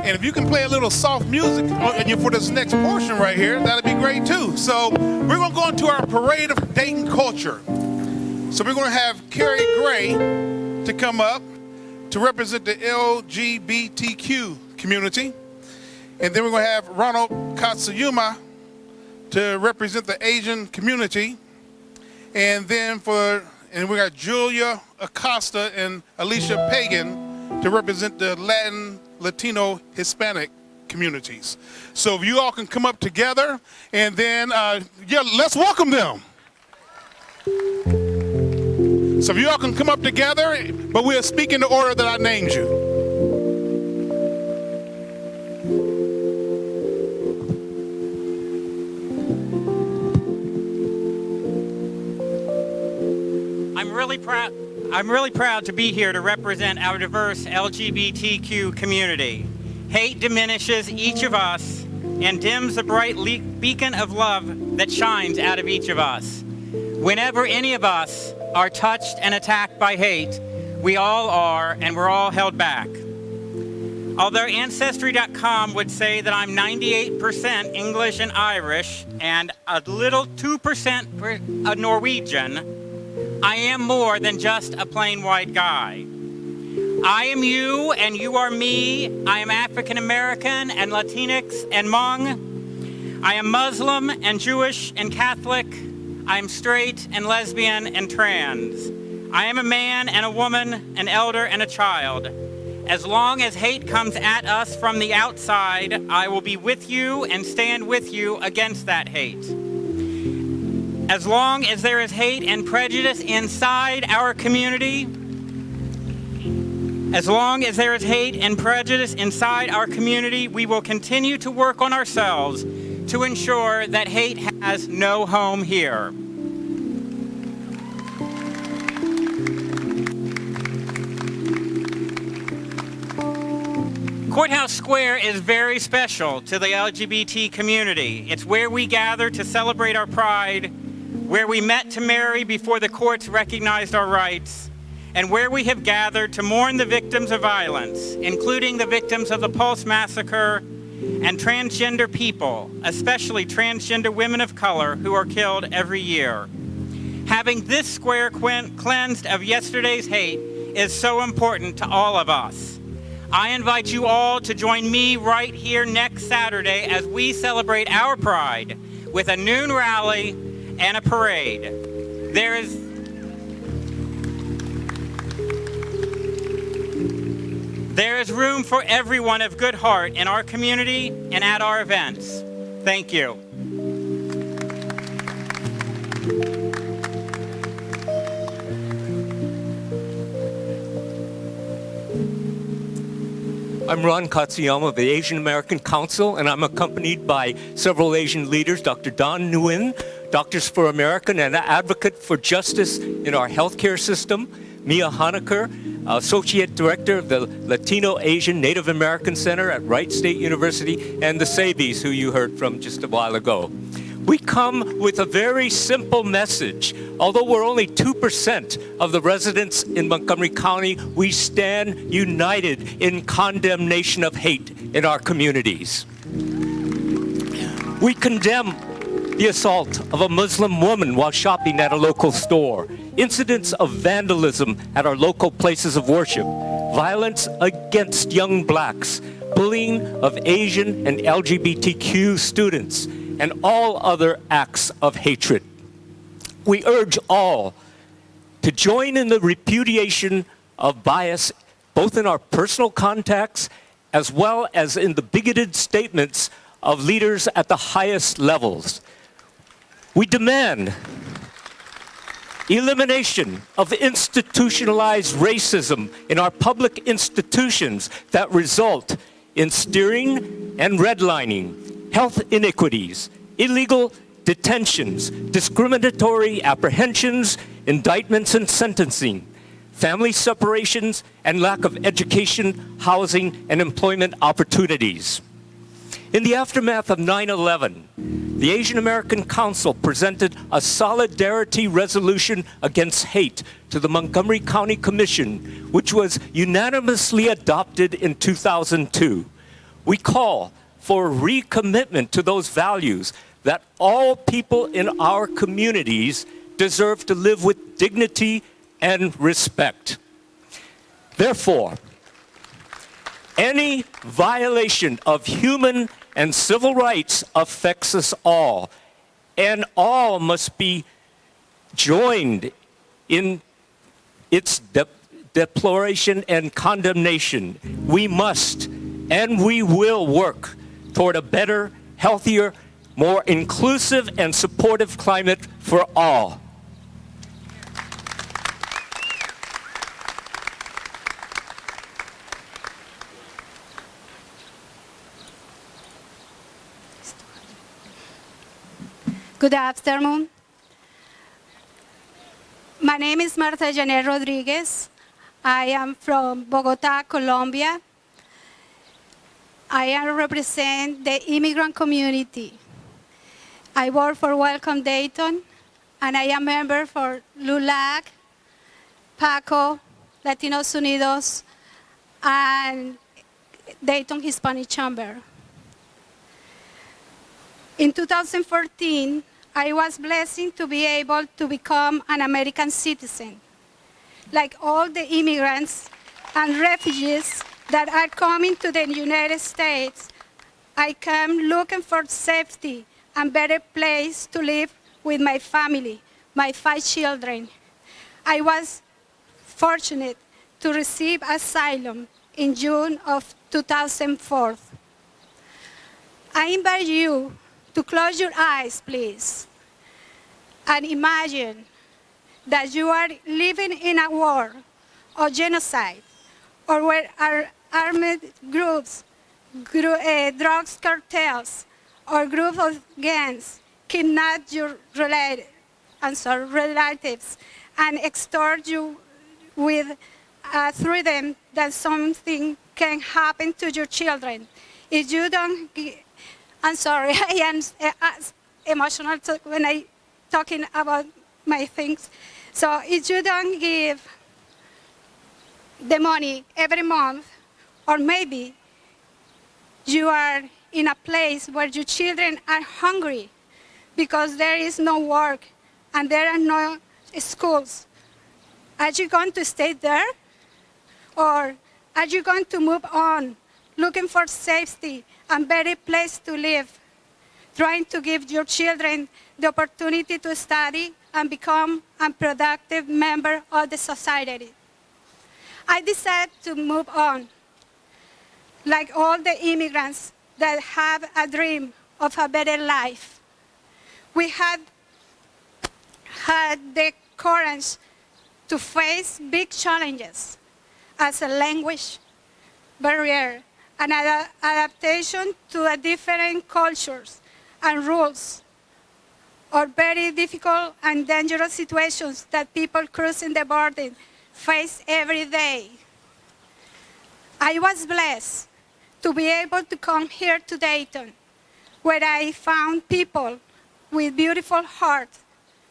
And if you can play a little soft music for this next portion right here, that'd be great too. So we're gonna go into our parade of Dayton culture. So we're gonna have Carrie Gray to come up to represent the LGBTQ community. And then we're going to have Ronald Katsuyama to represent the Asian community. And then we got Julia Acosta and Alicia Pagan to represent the Latin, Latino, Hispanic communities. So if you all can come up together and then, let's welcome them. So if you all can come up together, but we'll speak in the order that I named you. I'm really proud to be here to represent our diverse LGBTQ community. Hate diminishes each of us and dims the bright beacon of love that shines out of each of us. Whenever any of us are touched and attacked by hate, we all are, and we're all held back. Although Ancestry.com would say that I'm 98% English and Irish and a little 2% a Norwegian, I am more than just a plain white guy. I am you and you are me. I am African American and Latinx and Hmong. I am Muslim and Jewish and Catholic. I am straight and lesbian and trans. I am a man and a woman, an elder and a child. As long as hate comes at us from the outside, I will be with you and stand with you against that hate. As long as there is hate and prejudice inside our community, we will continue to work on ourselves to ensure that hate has no home here. Courthouse Square is very special to the LGBT community. It's where we gather to celebrate our pride, where we met to marry before the courts recognized our rights, and where we have gathered to mourn the victims of violence, including the victims of the Pulse Massacre and transgender people, especially transgender women of color who are killed every year. Having this square cleansed of yesterday's hate is so important to all of us. I invite you all to join me right here next Saturday as we celebrate our pride with a noon rally and a parade. There is room for everyone of good heart in our community and at our events. Thank you. I'm Ron Katsuyama of the Asian American Council, and I'm accompanied by several Asian leaders, Dr. Don Nguyen, Doctors for America and an advocate for justice in our healthcare system, Mia Honecker, Associate Director of the Latino Asian Native American Center at Wright State University, and the Sabies, who you heard from just a while ago. We come with a very simple message. Although we're only 2% of the residents in Montgomery County, we stand united in condemnation of hate in our communities. We condemn the assault of a Muslim woman while shopping at a local store, incidents of vandalism at our local places of worship, violence against young blacks, bullying of Asian and LGBTQ students, and all other acts of hatred. We urge all to join in the repudiation of bias, both in our personal contacts as well as in the bigoted statements of leaders at the highest levels. We demand elimination of institutionalized racism in our public institutions that result in steering and redlining, health inequities, illegal detentions, discriminatory apprehensions, indictments and sentencing, family separations, and lack of education, housing, and employment opportunities. In the aftermath of 9/11, the Asian American Council presented a solidarity resolution against hate to the Montgomery County Commission, which was unanimously adopted in 2002. We call for recommitment to those values that all people in our communities deserve to live with dignity and respect. Therefore, any violation of human and civil rights affects us all, and all must be joined in its deploration and condemnation. We must and we will work toward a better, healthier, more inclusive and supportive climate for all. Good afternoon. My name is Marta Janet Rodriguez. I am from Bogota, Colombia. I represent the immigrant community. I work for Welcome Dayton, and I am a member for LULAC, PACO, Latinos Unidos, and Dayton Hispanic Chamber. In 2014, I was blessed to be able to become an American citizen. Like all the immigrants, and refugees that are coming to the United States, I come looking for safety and better place to live with my family, my 5 children. I was fortunate to receive asylum in June of 2004. I invite you to close your eyes, please, and imagine that you are living in a war or genocide, or where armed groups, drugs cartels, or group of gangs kidnap your relatives and extort you with threat that something can happen to your children. If you don't, I'm sorry, I am emotional when I talking about my things. So if you don't give the money every month, or maybe you are in a place where your children are hungry because there is no work and there are no schools, are you going to stay there? Or are you going to move on, looking for safety and better place to live, trying to give your children the opportunity to study and become a productive member of the society? I decided to move on, like all the immigrants that have a dream of a better life. We had the courage to face big challenges as a language barrier and adaptation to a different cultures and rules, or very difficult and dangerous situations that people crossing the border face every day. I was blessed to be able to come here to Dayton, where I found people with beautiful hearts,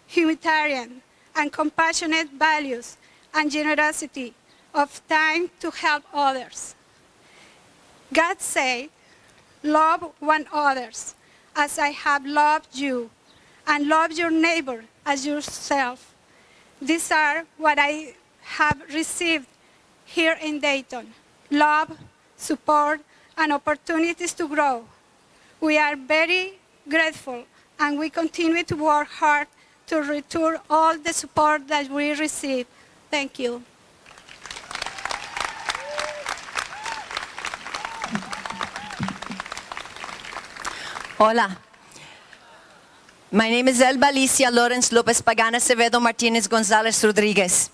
humanitarian and compassionate values, and generosity of time to help others. God said, love one another as I have loved you, and love your neighbor as yourself. These are what I have received here in Dayton: love, support, and opportunities to grow. We are very grateful, and we continue to work hard to return all the support that we receive. Thank you. Hola. My name is Elba Alicia Lawrence Lopez Pagana Acevedo Martinez Gonzalez Rodriguez.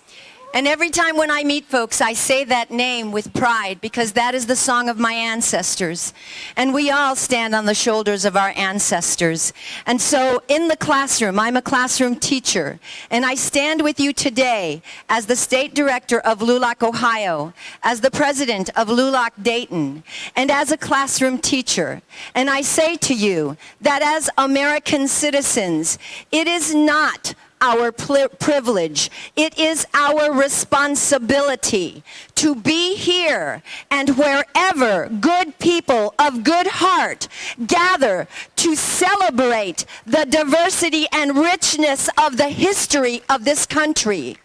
And every time when I meet folks, I say that name with pride, because that is the song of my ancestors. And we all stand on the shoulders of our ancestors. And so in the classroom, I'm a classroom teacher, and I stand with you today as the state director of LULAC, Ohio, as the president of LULAC Dayton, and as a classroom teacher. And I say to you that as American citizens, it is not our privilege. It is our responsibility to be here and wherever good people of good heart gather to celebrate the diversity and richness of the history of this country.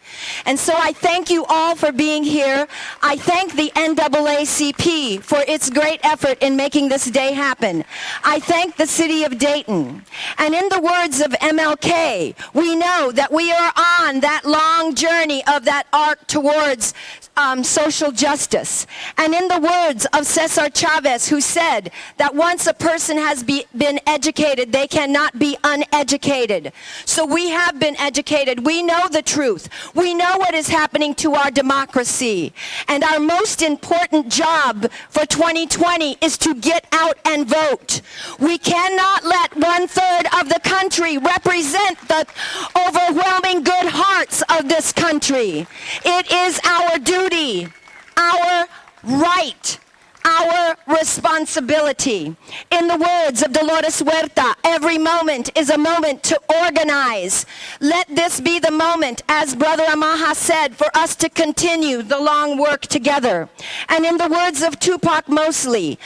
And so I thank you all for being here. I thank the NAACP for its great effort in making this day happen. I thank the city of Dayton. And in the words of MLK, we know that we are on that long journey of that arc towards social justice. And in the words of Cesar Chavez, who said that once a person has been educated, they cannot be uneducated. So we have been educated. We know the truth. We know what is happening to our democracy. And our most important job for 2020 is to get out and vote. We cannot let 1/3 of the country represent the overwhelming good hearts of this country. It is our duty, our right, our responsibility. In the words of Dolores Huerta, every moment is a moment to organize. Let this be the moment, as Brother Amaha said, for us to continue the long work together. And in the words of Tupac Mosley,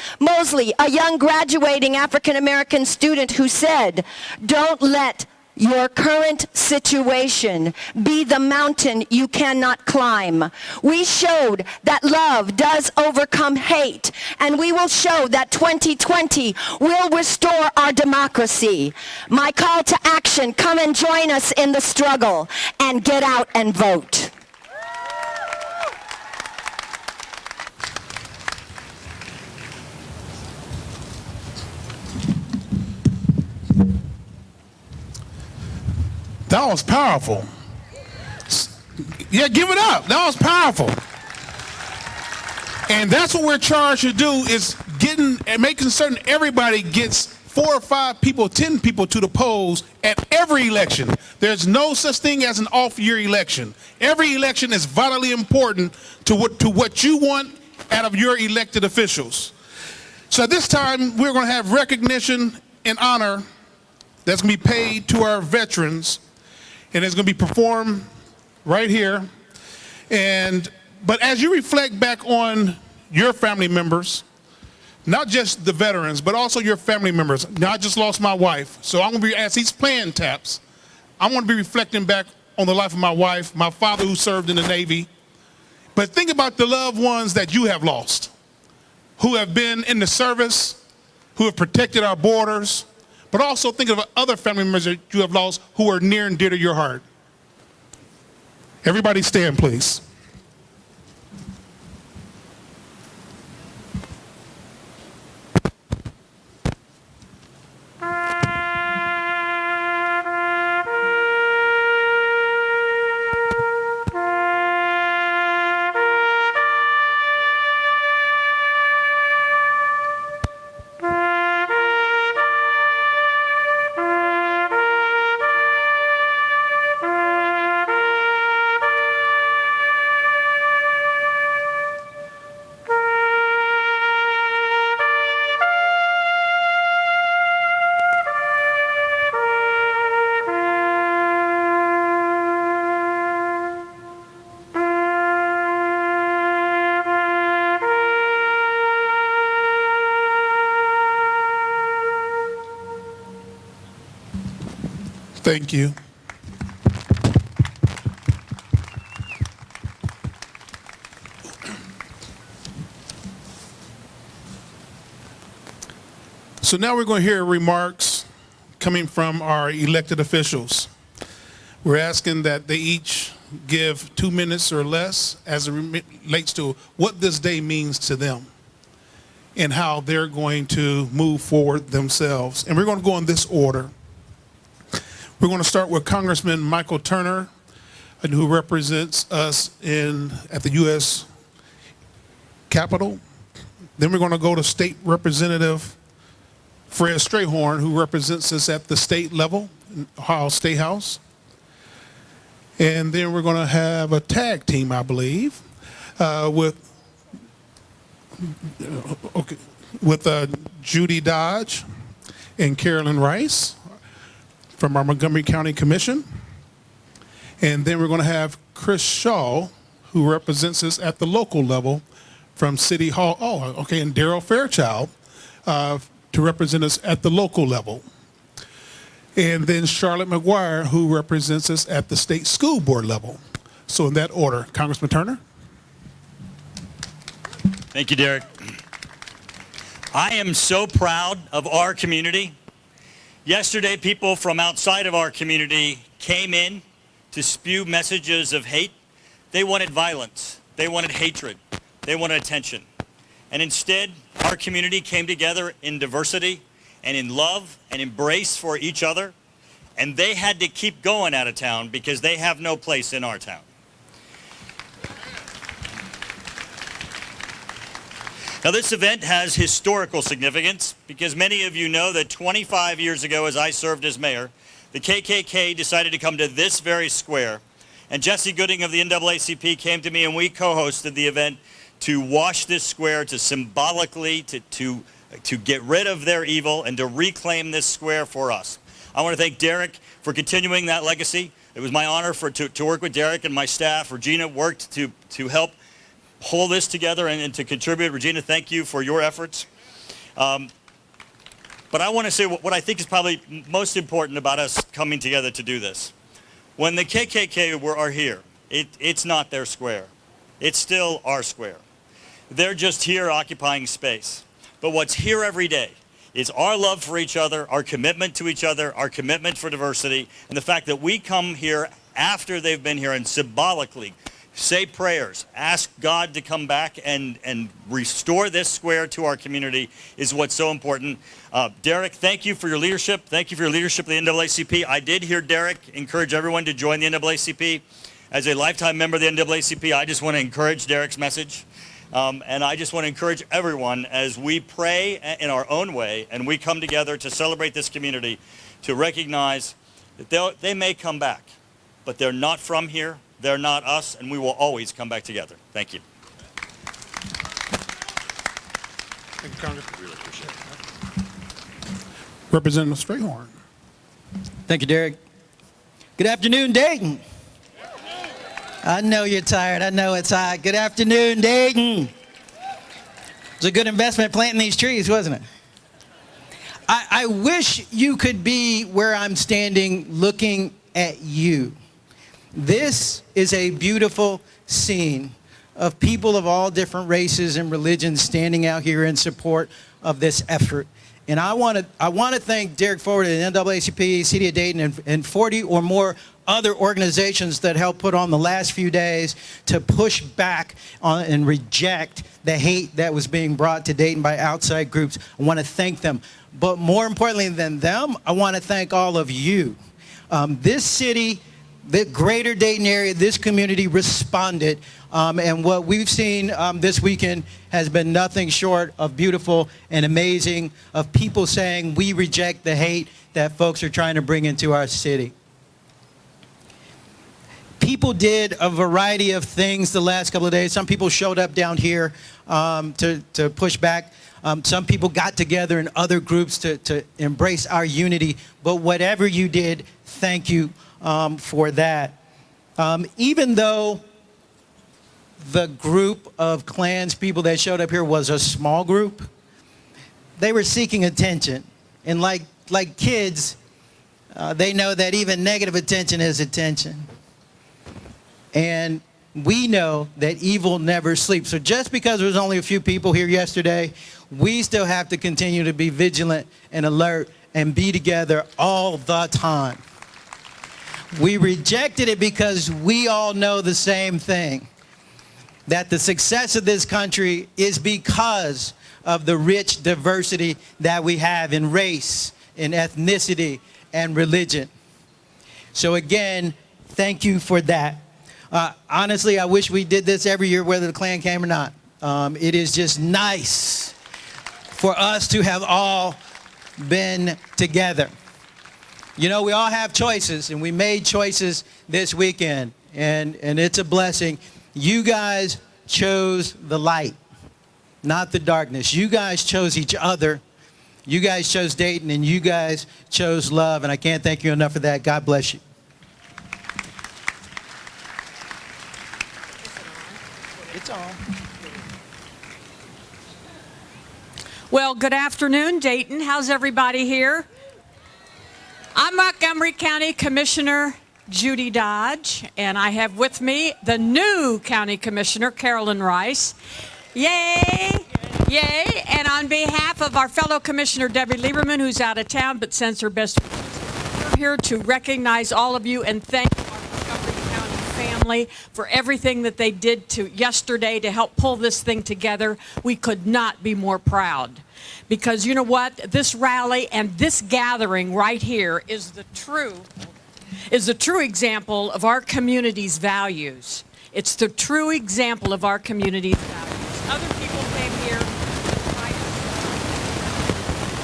a young graduating African-American student who said, "Don't let your current situation be the mountain you cannot climb. We showed that love does overcome hate, and we will show that 2020 will restore our democracy. My call to action, come and join us in the struggle and get out and vote. That was powerful. Yeah, give it up. That was powerful. And that's what we're charged to do, is getting and making certain everybody gets 4 or 5 people, 10 people to the polls at every election. There's no such thing as an off-year election. Every election is vitally important to what you want out of your elected officials. So at this time, we're going to have recognition and honor that's going to be paid to our veterans, and it's going to be performed right here. But as you reflect back on your family members, not just the veterans, but also your family members. Now, I just lost my wife, so I'm going to be, as he's playing taps, I'm going to be reflecting back on the life of my wife, my father who served in the Navy. But think about the loved ones that you have lost, who have been in the service, who have protected our borders, but also think of other family members that you have lost who are near and dear to your heart. Everybody stand, please. Thank you. So now we're going to hear remarks coming from our elected officials. We're asking that they each give 2 minutes or less as it relates to what this day means to them and how they're going to move forward themselves. And we're going to go in this order. We're going to start with Congressman Michael Turner, who represents us at the U.S. Capitol. Then we're going to go to State Representative Fred Strayhorn, who represents us at the state level, in Ohio State House. And then we're going to have a tag team, I believe, with Judy Dodge and Carolyn Rice from our Montgomery County Commission. And then we're going to have Chris Shaw, who represents us at the local level from City Hall. Oh, okay, and Daryl Fairchild to represent us at the local level. And then Charlotte McGuire, who represents us at the state school board level. So in that order, Congressman Turner. Thank you, Derek. I am so proud of our community. Yesterday, people from outside of our community came in to spew messages of hate. They wanted violence. They wanted hatred. They wanted attention. And instead, our community came together in diversity and in love and embrace for each other. And they had to keep going out of town because they have no place in our town. Now, this event has historical significance because many of you know that 25 years ago, as I served as mayor, the KKK decided to come to this very square. And Jesse Gooding of the NAACP came to me and we co-hosted the event to wash this square, to symbolically, to get rid of their evil and to reclaim this square for us. I want to thank Derek for continuing that legacy. It was my honor to work with Derek and my staff. Regina worked to help pull this together and to contribute. Regina, thank you for your efforts. But I want to say what I think is probably most important about us coming together to do this. When the KKK are here, it's not their square. It's still our square. They're just here occupying space. But what's here every day is our love for each other, our commitment to each other, our commitment for diversity, and the fact that we come here after they've been here and symbolically say prayers, ask God to come back and restore this square to our community is what's so important. Derek, thank you for your leadership. Thank you for your leadership of the NAACP. I did hear Derek encourage everyone to join the NAACP. As a lifetime member of the NAACP, I just want to encourage Derek's message. And I just want to encourage everyone as we pray in our own way and we come together to celebrate this community to recognize that they may come back, but they're not from here. They're not us, and we will always come back together. Thank you. Thank you, Congressman. Really appreciate it. Representative Strayhorn. Thank you, Derek. Good afternoon, Dayton. I know you're tired. I know it's hot. Good afternoon, Dayton. It was a good investment planting these trees, wasn't it? I wish you could be where I'm standing looking at you. This is a beautiful scene of people of all different races and religions standing out here in support of this effort. And I want to thank Derek Forward and NAACP, City of Dayton, and 40 or more other organizations that helped put on the last few days to push back on and reject the hate that was being brought to Dayton by outside groups. I want to thank them. But more importantly than them, I want to thank all of you. This city, the greater Dayton area, this community responded. And what we've seen this weekend has been nothing short of beautiful and amazing, of people saying we reject the hate that folks are trying to bring into our city. People did a variety of things the last couple of days. Some people showed up down here to push back. Some people got together in other groups to embrace our unity. But whatever you did, thank you for that. Even though the group of Klans people that showed up here was a small group, they were seeking attention. And like kids, they know that even negative attention is attention. And we know that evil never sleeps. So just because there was only a few people here yesterday, we still have to continue to be vigilant and alert and be together all the time. We rejected it because we all know the same thing, that the success of this country is because of the rich diversity that we have in race, in ethnicity, and religion. So again, thank you for that. Honestly, I wish we did this every year, whether the Klan came or not. It is just nice for us to have all been together. You know, we all have choices, and we made choices this weekend, and it's a blessing. You guys chose the light, not the darkness. You guys chose each other. You guys chose Dayton, and you guys chose love, and I can't thank you enough for that. God bless you. It's on. Well, good afternoon, Dayton. How's everybody here? I'm Montgomery County Commissioner Judy Dodge, and I have with me the new County Commissioner, Carolyn Rice. Yay! Yay! And on behalf of our fellow Commissioner, Debbie Lieberman, who's out of town but sends her best wishes, we're here to recognize all of you and thank our Montgomery County family for everything that they did yesterday to help pull this thing together. We could not be more proud. Because you know what? This rally and this gathering right here is the true example of our community's values. It's the true example of our community's values. Other people came here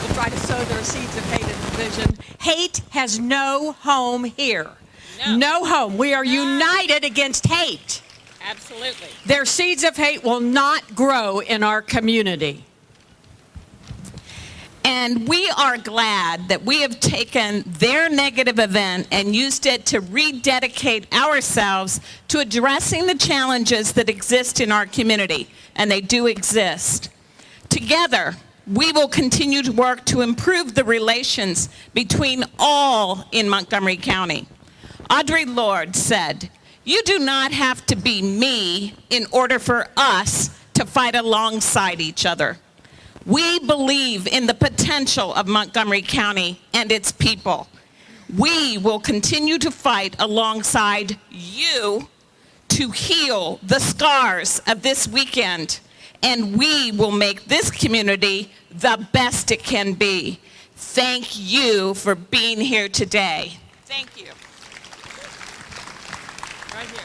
to try to sow their seeds of hate and division. Hate has no home here. No home. We are united against hate. Absolutely. Their seeds of hate will not grow in our community. And we are glad that we have taken their negative event and used it to rededicate ourselves to addressing the challenges that exist in our community, and they do exist. Together, we will continue to work to improve the relations between all in Montgomery County. Audre Lorde said, "You do not have to be me in order for us to fight alongside each other." We believe in the potential of Montgomery County and its people. We will continue to fight alongside you to heal the scars of this weekend, and we will make this community the best it can be. Thank you for being here today. Thank you. Right here.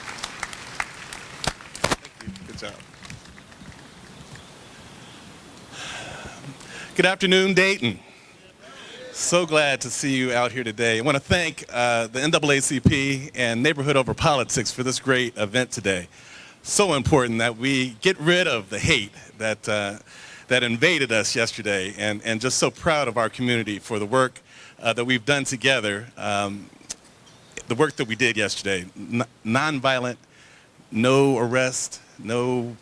Thank you. Good job. Good afternoon, Dayton. So glad to see you out here today. I want to thank the NAACP and Neighborhood Over Politics for this great event today. So important that we get rid of the hate that invaded us yesterday, and just so proud of our community for the work that we've done together, the work that we did yesterday. Nonviolent, no arrest, no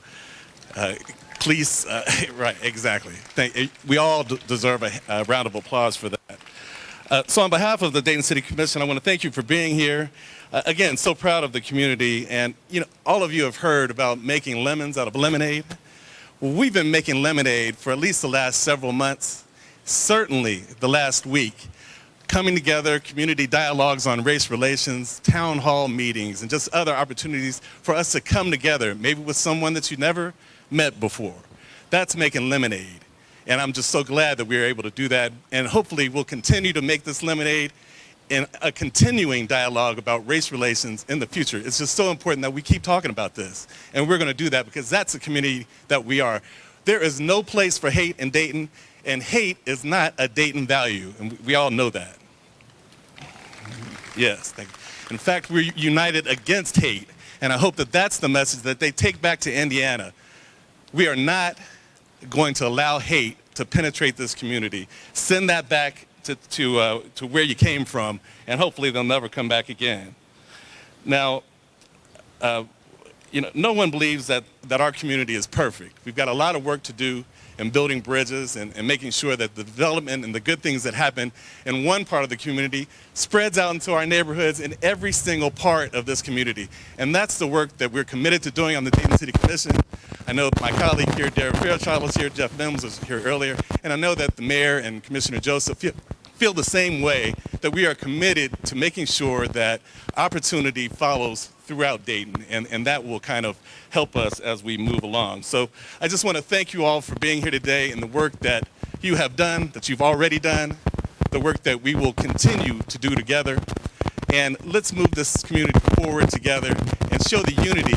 police, right, exactly. We all deserve a round of applause for that. So on behalf of the Dayton City Commission, I want to thank you for being here. Again, so proud of the community, and all of you have heard about making lemons out of lemonade. Well, we've been making lemonade for at least the last several months, certainly the last week, coming together, community dialogues on race relations, town hall meetings, and just other opportunities for us to come together, maybe with someone that you never met before. That's making lemonade. And I'm just so glad that we were able to do that. And hopefully we'll continue to make this lemonade in a continuing dialogue about race relations in the future. It's just so important that we keep talking about this. And we're going to do that because that's the community that we are. There is no place for hate in Dayton, and hate is not a Dayton value. And we all know that. Yes, thank you. In fact, we're united against hate. And I hope that that's the message that they take back to Indiana. We are not going to allow hate to penetrate this community. Send that back to where you came from, and hopefully they'll never come back again. Now, no one believes that our community is perfect. We've got a lot of work to do in building bridges and making sure that the development and the good things that happen in one part of the community spreads out into our neighborhoods in every single part of this community. And that's the work that we're committed to doing on the Dayton City Commission. I know my colleague here, Darren Fairchild, was here, Jeff Mims was here earlier, and I know that the mayor and Commissioner Joseph feel the same way, that we are committed to making sure that opportunity follows throughout Dayton, and that will kind of help us as we move along. So I just want to thank you all for being here today and the work that you have done, that you've already done, the work that we will continue to do together. And let's move this community forward together and show the unity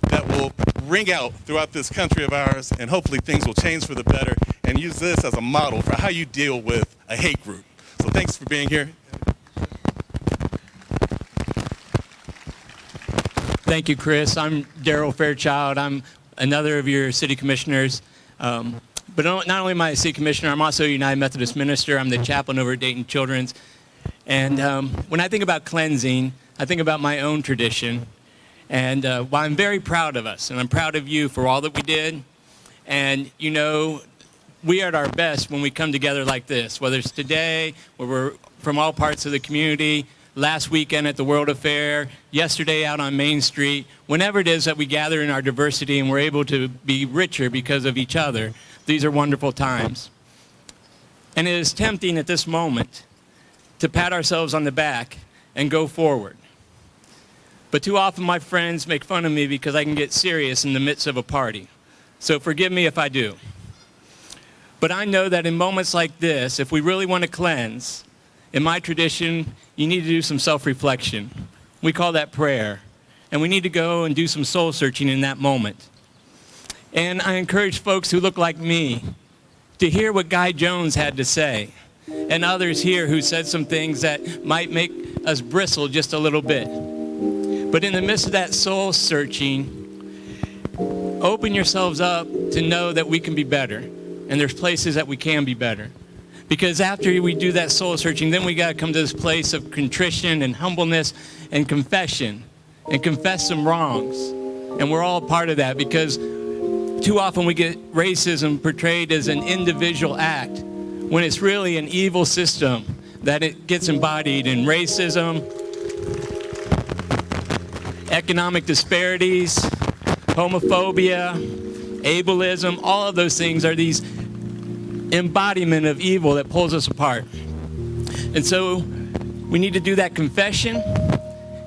that will ring out throughout this country of ours, and hopefully things will change for the better, and use this as a model for how you deal with a hate group. So thanks for being here. Thank you, Chris. I'm Darrell Fairchild. I'm another of your city commissioners. But not only am I a city commissioner, I'm also a United Methodist minister. I'm the chaplain over at Dayton Children's. And when I think about cleansing, I think about my own tradition. And while I'm very proud of us, and I'm proud of you for all that we did, and we are at our best when we come together like this, whether it's today, where we're from all parts of the community, last weekend at the World Affair, yesterday out on Main Street, whenever it is that we gather in our diversity and we're able to be richer because of each other, these are wonderful times. And it is tempting at this moment to pat ourselves on the back and go forward. But too often my friends make fun of me because I can get serious in the midst of a party. So forgive me if I do. But I know that in moments like this, if we really want to cleanse, in my tradition, you need to do some self-reflection. We call that prayer. And we need to go and do some soul searching in that moment. And I encourage folks who look like me to hear what Guy Jones had to say, and others here who said some things that might make us bristle just a little bit. But in the midst of that soul searching, open yourselves up to know that we can be better. And there's places that we can be better. Because after we do that soul searching, then we got to come to this place of contrition and humbleness and confession and confess some wrongs. And we're all part of that, because too often we get racism portrayed as an individual act when it's really an evil system that it gets embodied in racism, economic disparities, homophobia, ableism. All of those things are these embodiment of evil that pulls us apart. And so we need to do that confession,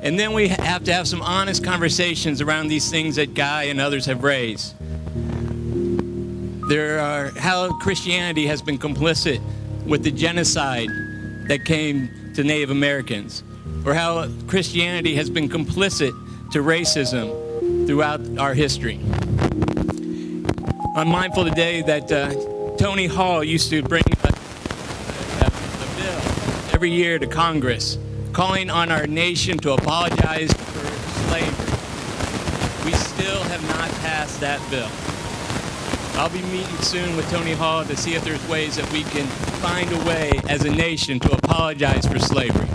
and then we have to have some honest conversations around these things that Guy and others have raised. There are how Christianity has been complicit with the genocide that came to Native Americans, or how Christianity has been complicit to racism throughout our history. I'm mindful today that Tony Hall used to bring a bill every year to Congress calling on our nation to apologize for slavery. We still have not passed that bill. I'll be meeting soon with Tony Hall to see if there's ways that we can find a way as a nation to apologize for slavery.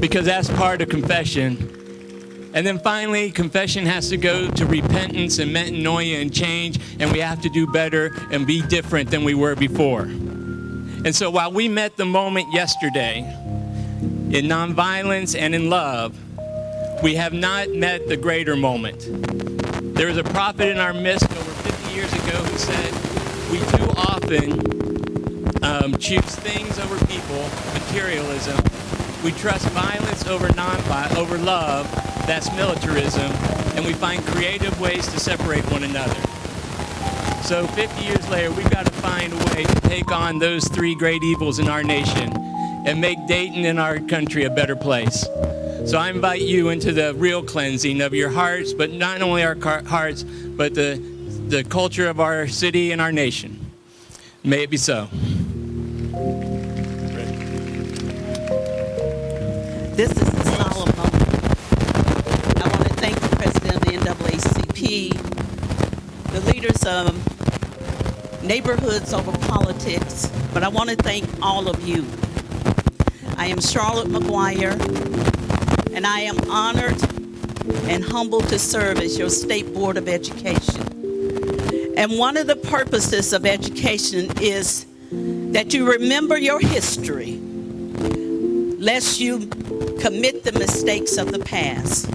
Because that's part of confession. And then finally, confession has to go to repentance and metanoia and change, and we have to do better and be different than we were before. And so while we met the moment yesterday in nonviolence and in love, we have not met the greater moment. There was a prophet in our midst over 50 years ago who said, we too often choose things over people, materialism. We trust violence over over love, that's militarism, and we find creative ways to separate one another. So 50 years later, we've got to find a way to take on those three great evils in our nation and make Dayton and our country a better place. So I invite you into the real cleansing of your hearts, but not only our hearts, but the culture of our city and our nation. May it be so. This is a solemn moment. I want to thank the president of the NAACP, the leaders of Neighborhoods Over Politics, but I want to thank all of you. I am Charlotte McGuire, and I am honored and humbled to serve as your State Board of Education. And one of the purposes of education is that you remember your history, lest you commit the mistakes of the past.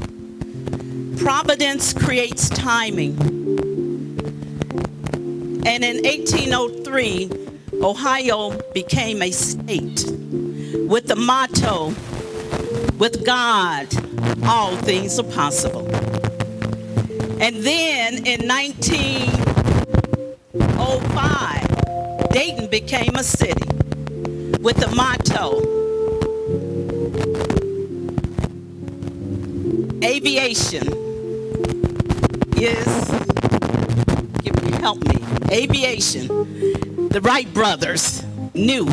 Providence creates timing. And in 1803, Ohio became a state with the motto, with God, all things are possible. And then in 1905, Dayton became a city with the motto, aviation is, help me, aviation, the Wright brothers knew.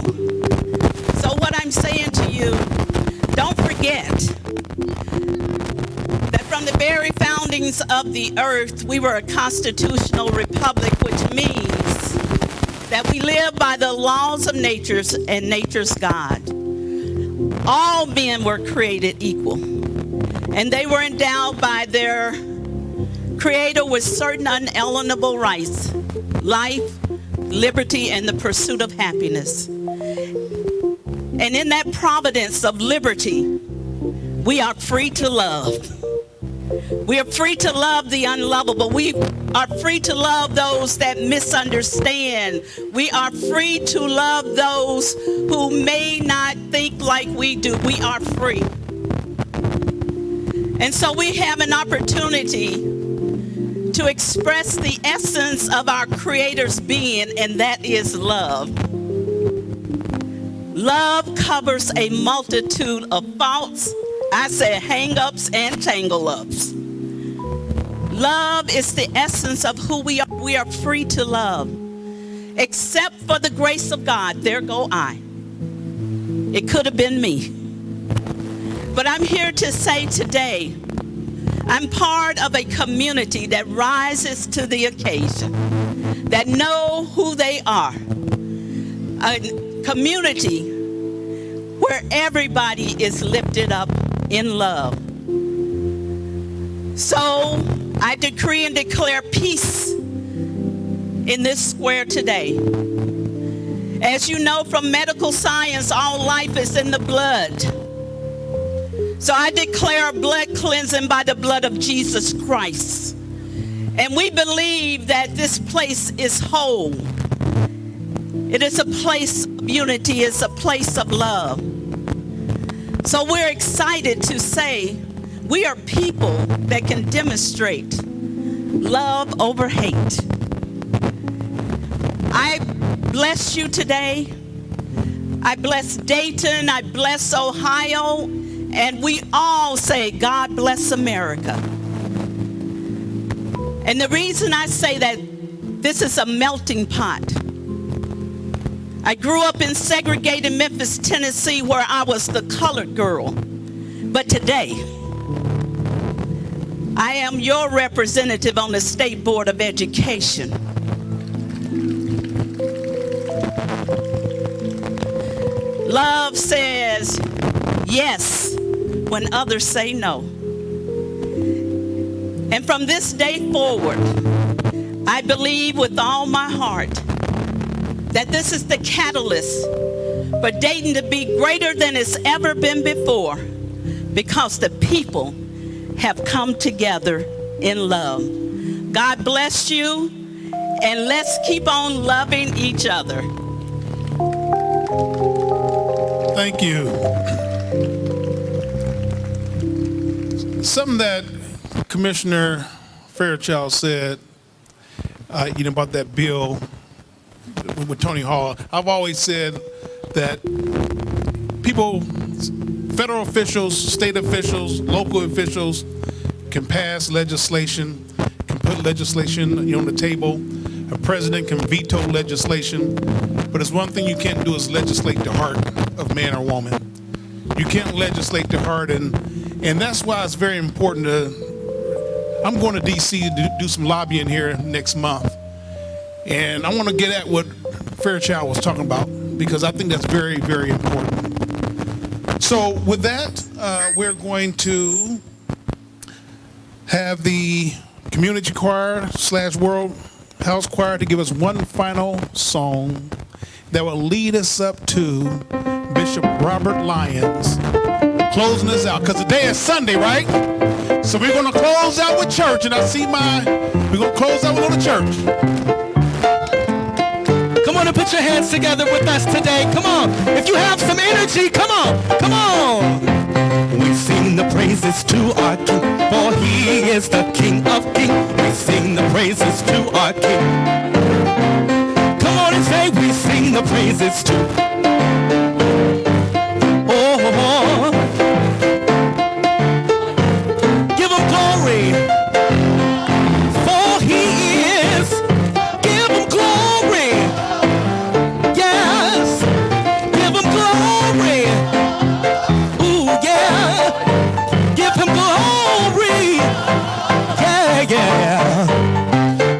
So what I'm saying to you, don't forget that from the very foundings of the earth, we were a constitutional republic, which means that we live by the laws of nature and nature's God. All men were created equal, and they were endowed by their Creator with certain unalienable rights: life, liberty, and the pursuit of happiness. And in that providence of liberty, we are free to love. We are free to love the unlovable. We are free to love those that misunderstand. We are free to love those who may not think like we do. We are free. And so we have an opportunity to express the essence of our Creator's being, and that is love. Love covers a multitude of faults, I said hang-ups and tangle-ups. Love is the essence of who we are. We are free to love. Except for the grace of God, there go I. It could have been me. But I'm here to say today, I'm part of a community that rises to the occasion, that know who they are. A community where everybody is lifted up in love. So I decree and declare peace in this square today. As you know from medical science, all life is in the blood. So I declare blood cleansing by the blood of Jesus Christ. And we believe that this place is whole. It is a place of unity. It's a place of love. So we're excited to say we are people that can demonstrate love over hate. I bless you today. I bless Dayton. I bless Ohio. And we all say, God bless America. And the reason I say that, this is a melting pot. I grew up in segregated Memphis, Tennessee, where I was the colored girl. But today, I am your representative on the State Board of Education. Love says yes when others say no. And from this day forward, I believe with all my heart that this is the catalyst for Dayton to be greater than it's ever been before, because the people have come together in love. God bless you, and let's keep on loving each other. Thank you. Something that Commissioner Fairchild said, about that bill with Tony Hall. I've always said that people, federal officials, state officials, local officials can pass legislation, can put legislation on the table. A president can veto legislation, but it's one thing you can't do is legislate the heart of man or woman. You can't legislate the heart, and that's why it's very important I'm going to D.C. to do some lobbying here next month. And I want to get at what Fairchild was talking about, because I think that's very, very important. So with that, we're going to have the community choir / World House Choir to give us one final song that will lead us up to Bishop Robert Lyons closing us out, because today is Sunday, right? So we're going to close out with church, and we're going to close out with a little church. Come on and put your hands together with us today. Come on. If you have some energy, come on. Come on. We sing the praises to our King, for he is the King of Kings. We sing the praises to our King. Come on and say, we sing the praises to. Oh, give him glory, for he is. Give him glory. Yes, give him glory. Ooh, yeah, give him glory. Yeah, yeah,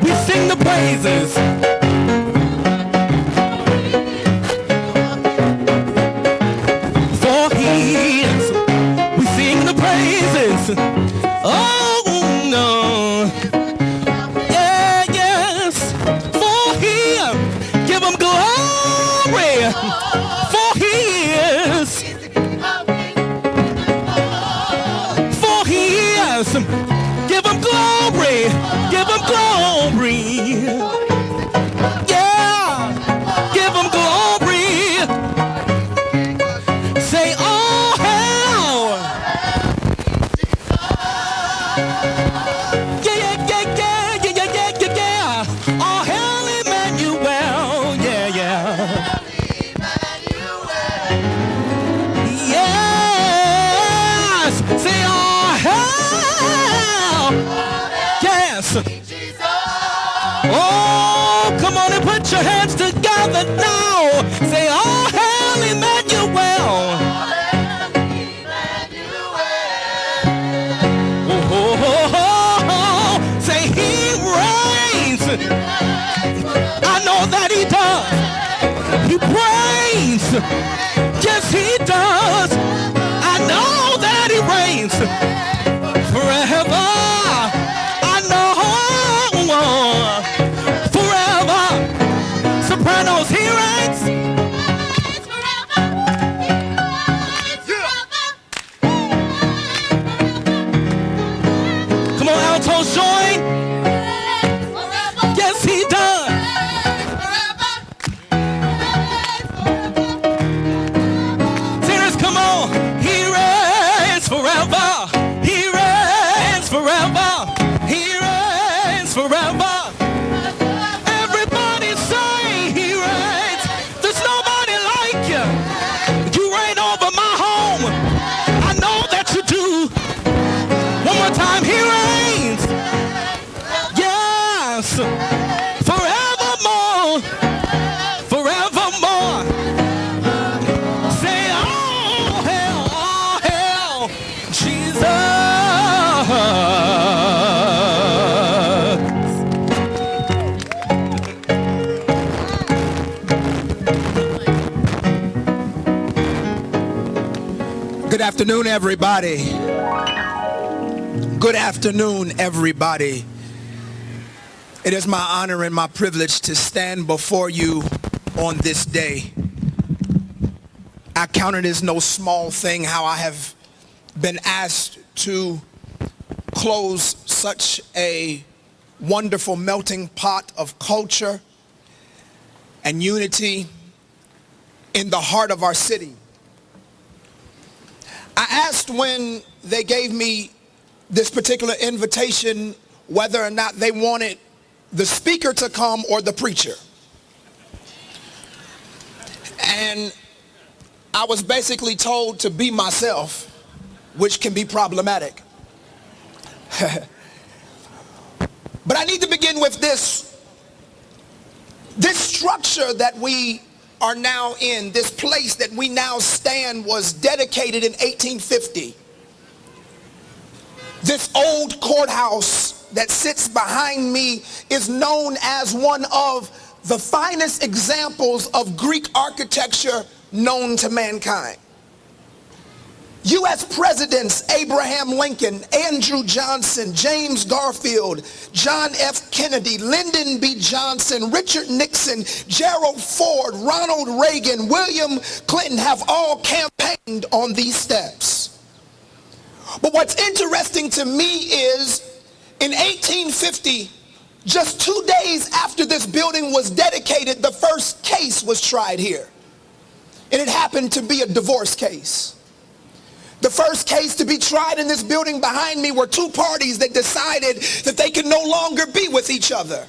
we sing the praises. For he is, we sing the praises. Oh, no. Yeah, yes, for him, give him glory. For he is. For he is. Give him glory. Give him glory. Yeah. Give him glory. Say, oh, hell. Yeah, yeah, yeah, yeah, yeah, yeah, yeah, yeah. Oh, hell, Emmanuel. Yeah, yeah. Yes. Say, oh, hell. Yes. Oh, come on and put your hands together now. Say, oh, hell, Emmanuel. Oh, oh, oh, oh. Say, he reigns. I know that he does. He reigns. Yes, he does. I know that he reigns forever. us forevermore, forevermore. Say, oh, hell, Jesus. Good afternoon, everybody. Good afternoon, everybody. It is my honor and my privilege to stand before you on this day. I count it as no small thing how I have been asked to close such a wonderful melting pot of culture and unity in the heart of our city. I asked when they gave me this particular invitation whether or not they wanted the speaker to come or the preacher. And I was basically told to be myself, which can be problematic. But I need to begin with this. This structure that we are now in, this place that we now stand, was dedicated in 1850. This old courthouse that sits behind me is known as one of the finest examples of Greek architecture known to mankind. U.S. Presidents Abraham Lincoln, Andrew Johnson, James Garfield, John F. Kennedy, Lyndon B. Johnson, Richard Nixon, Gerald Ford, Ronald Reagan, William Clinton have all campaigned on these steps. But what's interesting to me is in 1850, just 2 days after this building was dedicated, the first case was tried here. And it happened to be a divorce case. The first case to be tried in this building behind me were two parties that decided that they could no longer be with each other.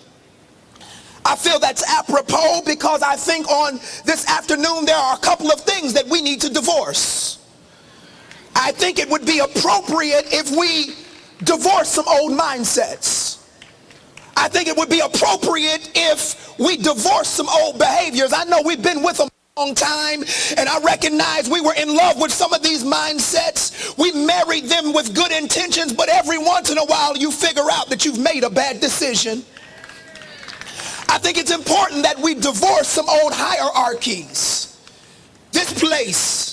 I feel that's apropos because I think on this afternoon there are a couple of things that we need to divorce. I think it would be appropriate if we divorce some old mindsets. I think it would be appropriate if we divorce some old behaviors. I know we've been with them long time, and I recognize we were in love with some of these mindsets. We married them with good intentions, but every once in a while you figure out that you've made a bad decision. I think it's important that we divorce some old hierarchies. This place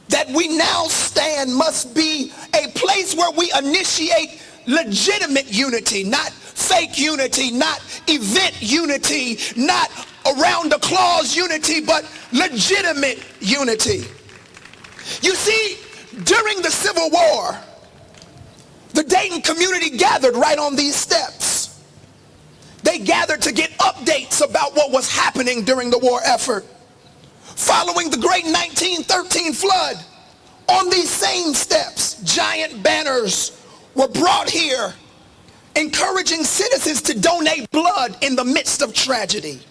that we now stand must be a place where we initiate legitimate unity, not fake unity, not event unity, not around the clause unity, but legitimate unity. You see, during the Civil War, the Dayton community gathered right on these steps. They gathered to get updates about what was happening during the war effort. Following the great 1913 flood, on these same steps, giant banners were brought here encouraging citizens to donate blood in the midst of tragedy.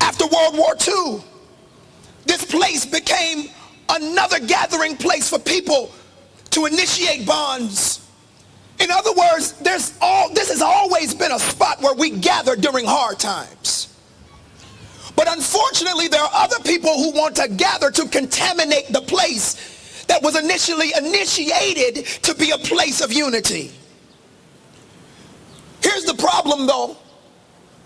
After World War II, this place became another gathering place for people to initiate bonds. In other words, this has always been a spot where we gather during hard times. But unfortunately, there are other people who want to gather to contaminate the place that was initially initiated to be a place of unity. Here's the problem though.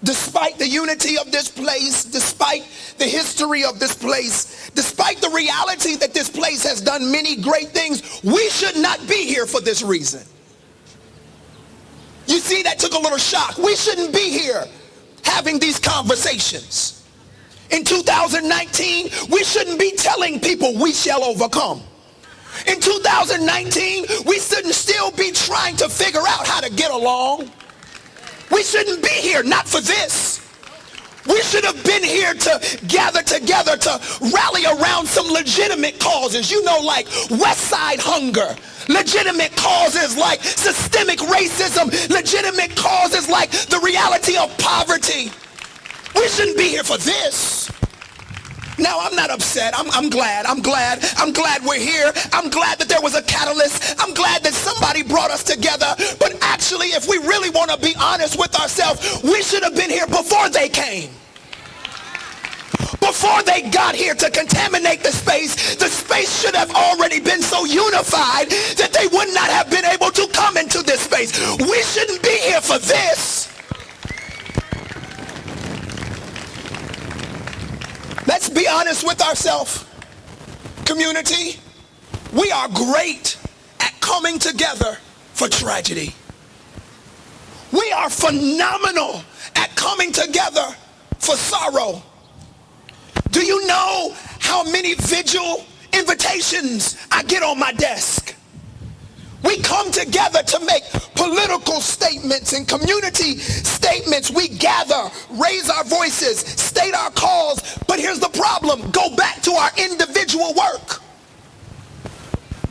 Despite the unity of this place, despite the history of this place, despite the reality that this place has done many great things, we should not be here for this reason. You see, that took a little shock. We shouldn't be here having these conversations. In 2019, we shouldn't be telling people we shall overcome. In 2019, we shouldn't still be trying to figure out how to get along. We shouldn't be here, not for this. We should have been here to gather together to rally around some legitimate causes, you know, like West Side hunger, legitimate causes like systemic racism, legitimate causes like the reality of poverty. We shouldn't be here for this. Now, I'm not upset. I'm glad. I'm glad we're here. I'm glad that there was a catalyst. I'm glad that somebody brought us together. But actually, if we really want to be honest with ourselves, we should have been here before they came. Before they got here to contaminate the space should have already been so unified that they would not have been able to come into this space. We shouldn't be here for this. Let's be honest with ourselves, community. We are great at coming together for tragedy. We are phenomenal at coming together for sorrow. Do you know how many vigil invitations I get on my desk? We come together to make political statements and community statements. We gather, raise our voices, state our cause. But here's the problem. Go back to our individual work.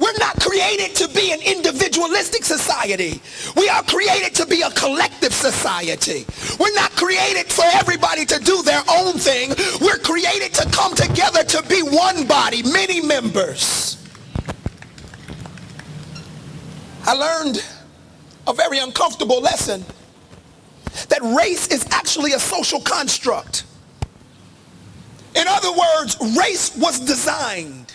We're not created to be an individualistic society. We are created to be a collective society. We're not created for everybody to do their own thing. We're created to come together to be one body, many members. I learned a very uncomfortable lesson that race is actually a social construct. In other words, race was designed.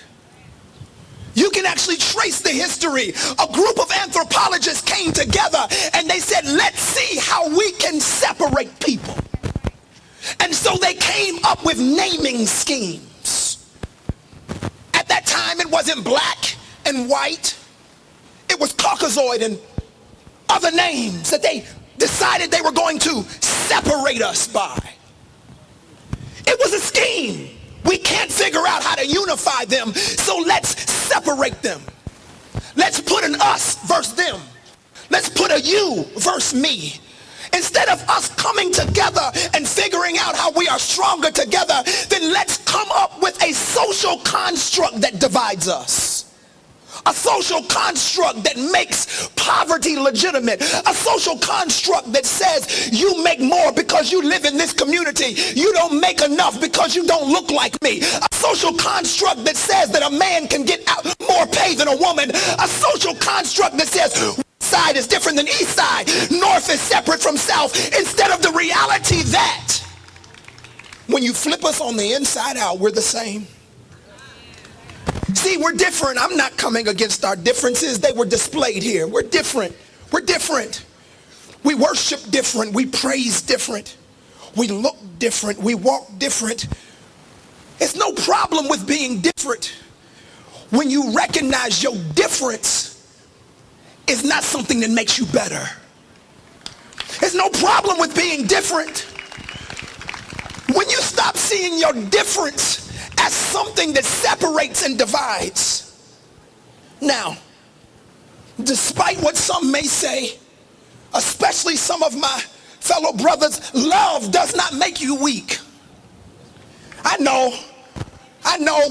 You can actually trace the history. A group of anthropologists came together and they said, let's see how we can separate people. And so they came up with naming schemes. At that time, it wasn't black and white. It was Caucasoid and other names that they decided they were going to separate us by. It was a scheme. We can't figure out how to unify them, so let's separate them. Let's put an us versus them. Let's put a you versus me. Instead of us coming together and figuring out how we are stronger together, then let's come up with a social construct that divides us. A social construct that makes poverty legitimate. A social construct that says you make more because you live in this community. You don't make enough because you don't look like me. A social construct that says that a man can get out more pay than a woman. A social construct that says west side is different than east side. North is separate from south. Instead of the reality that when you flip us on the inside out, we're the same. See, we're different. I'm not coming against our differences. They were displayed here. We're different. We're different. We worship different. We praise different. We look different. We walk different. It's no problem with being different when you recognize your difference is not something that makes you better. There's no problem with being different when you stop seeing your difference as something that separates and divides. Now, despite what some may say, especially some of my fellow brothers, love does not make you weak. I know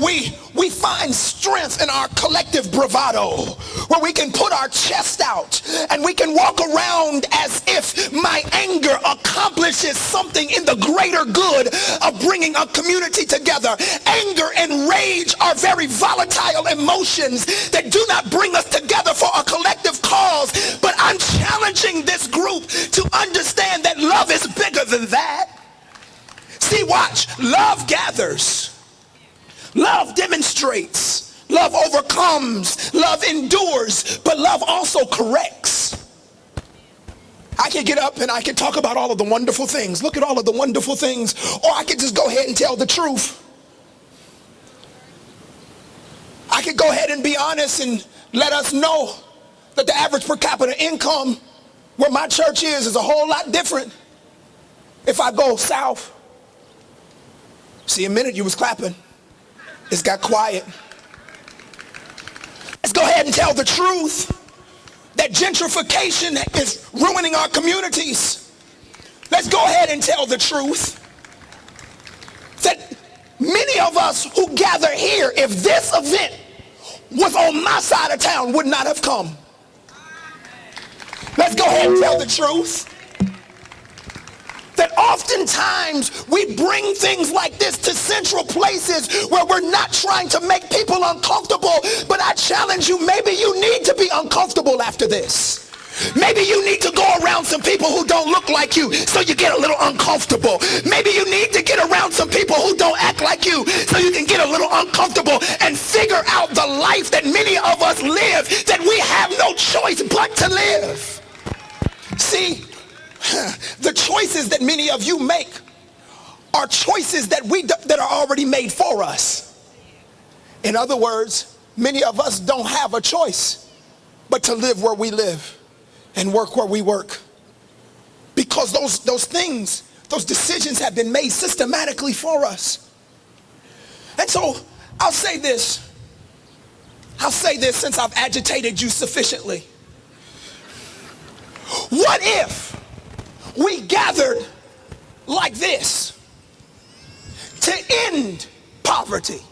we find strength in our collective bravado, where we can put our chest out and we can walk around as if my anger accomplishes something in the greater good of bringing a community together. Anger and rage are very volatile emotions that do not bring us together for a collective cause, but I'm challenging this group to understand that love is bigger than that. See, watch. Love gathers. Love demonstrates. Love overcomes. Love endures. But love also corrects. I can get up and I can talk about all of the wonderful things. Look at all of the wonderful things. Or I could just go ahead and tell the truth. I could go ahead and be honest and let us know that the average per capita income where my church is a whole lot different if I go south. See, a minute you was clapping. It's got quiet. Let's go ahead and tell the truth that gentrification is ruining our communities. Let's go ahead and tell the truth that many of us who gather here, if this event was on my side of town, would not have come. Let's go ahead and tell the truth that oftentimes we bring things like this to central places where we're not trying to make people uncomfortable, but I challenge you, maybe you need to be uncomfortable after this. Maybe you need to go around some people who don't look like you so you get a little uncomfortable. Maybe you need to get around some people who don't act like you so you can get a little uncomfortable and figure out the life that many of us live, that we have no choice but to live. See, the choices that many of you make are choices that are already made for us. In other words, many of us don't have a choice but to live where we live and work where we work, because those decisions have been made systematically for us. And so I'll say this since I've agitated you sufficiently. What if we gathered like this to end poverty?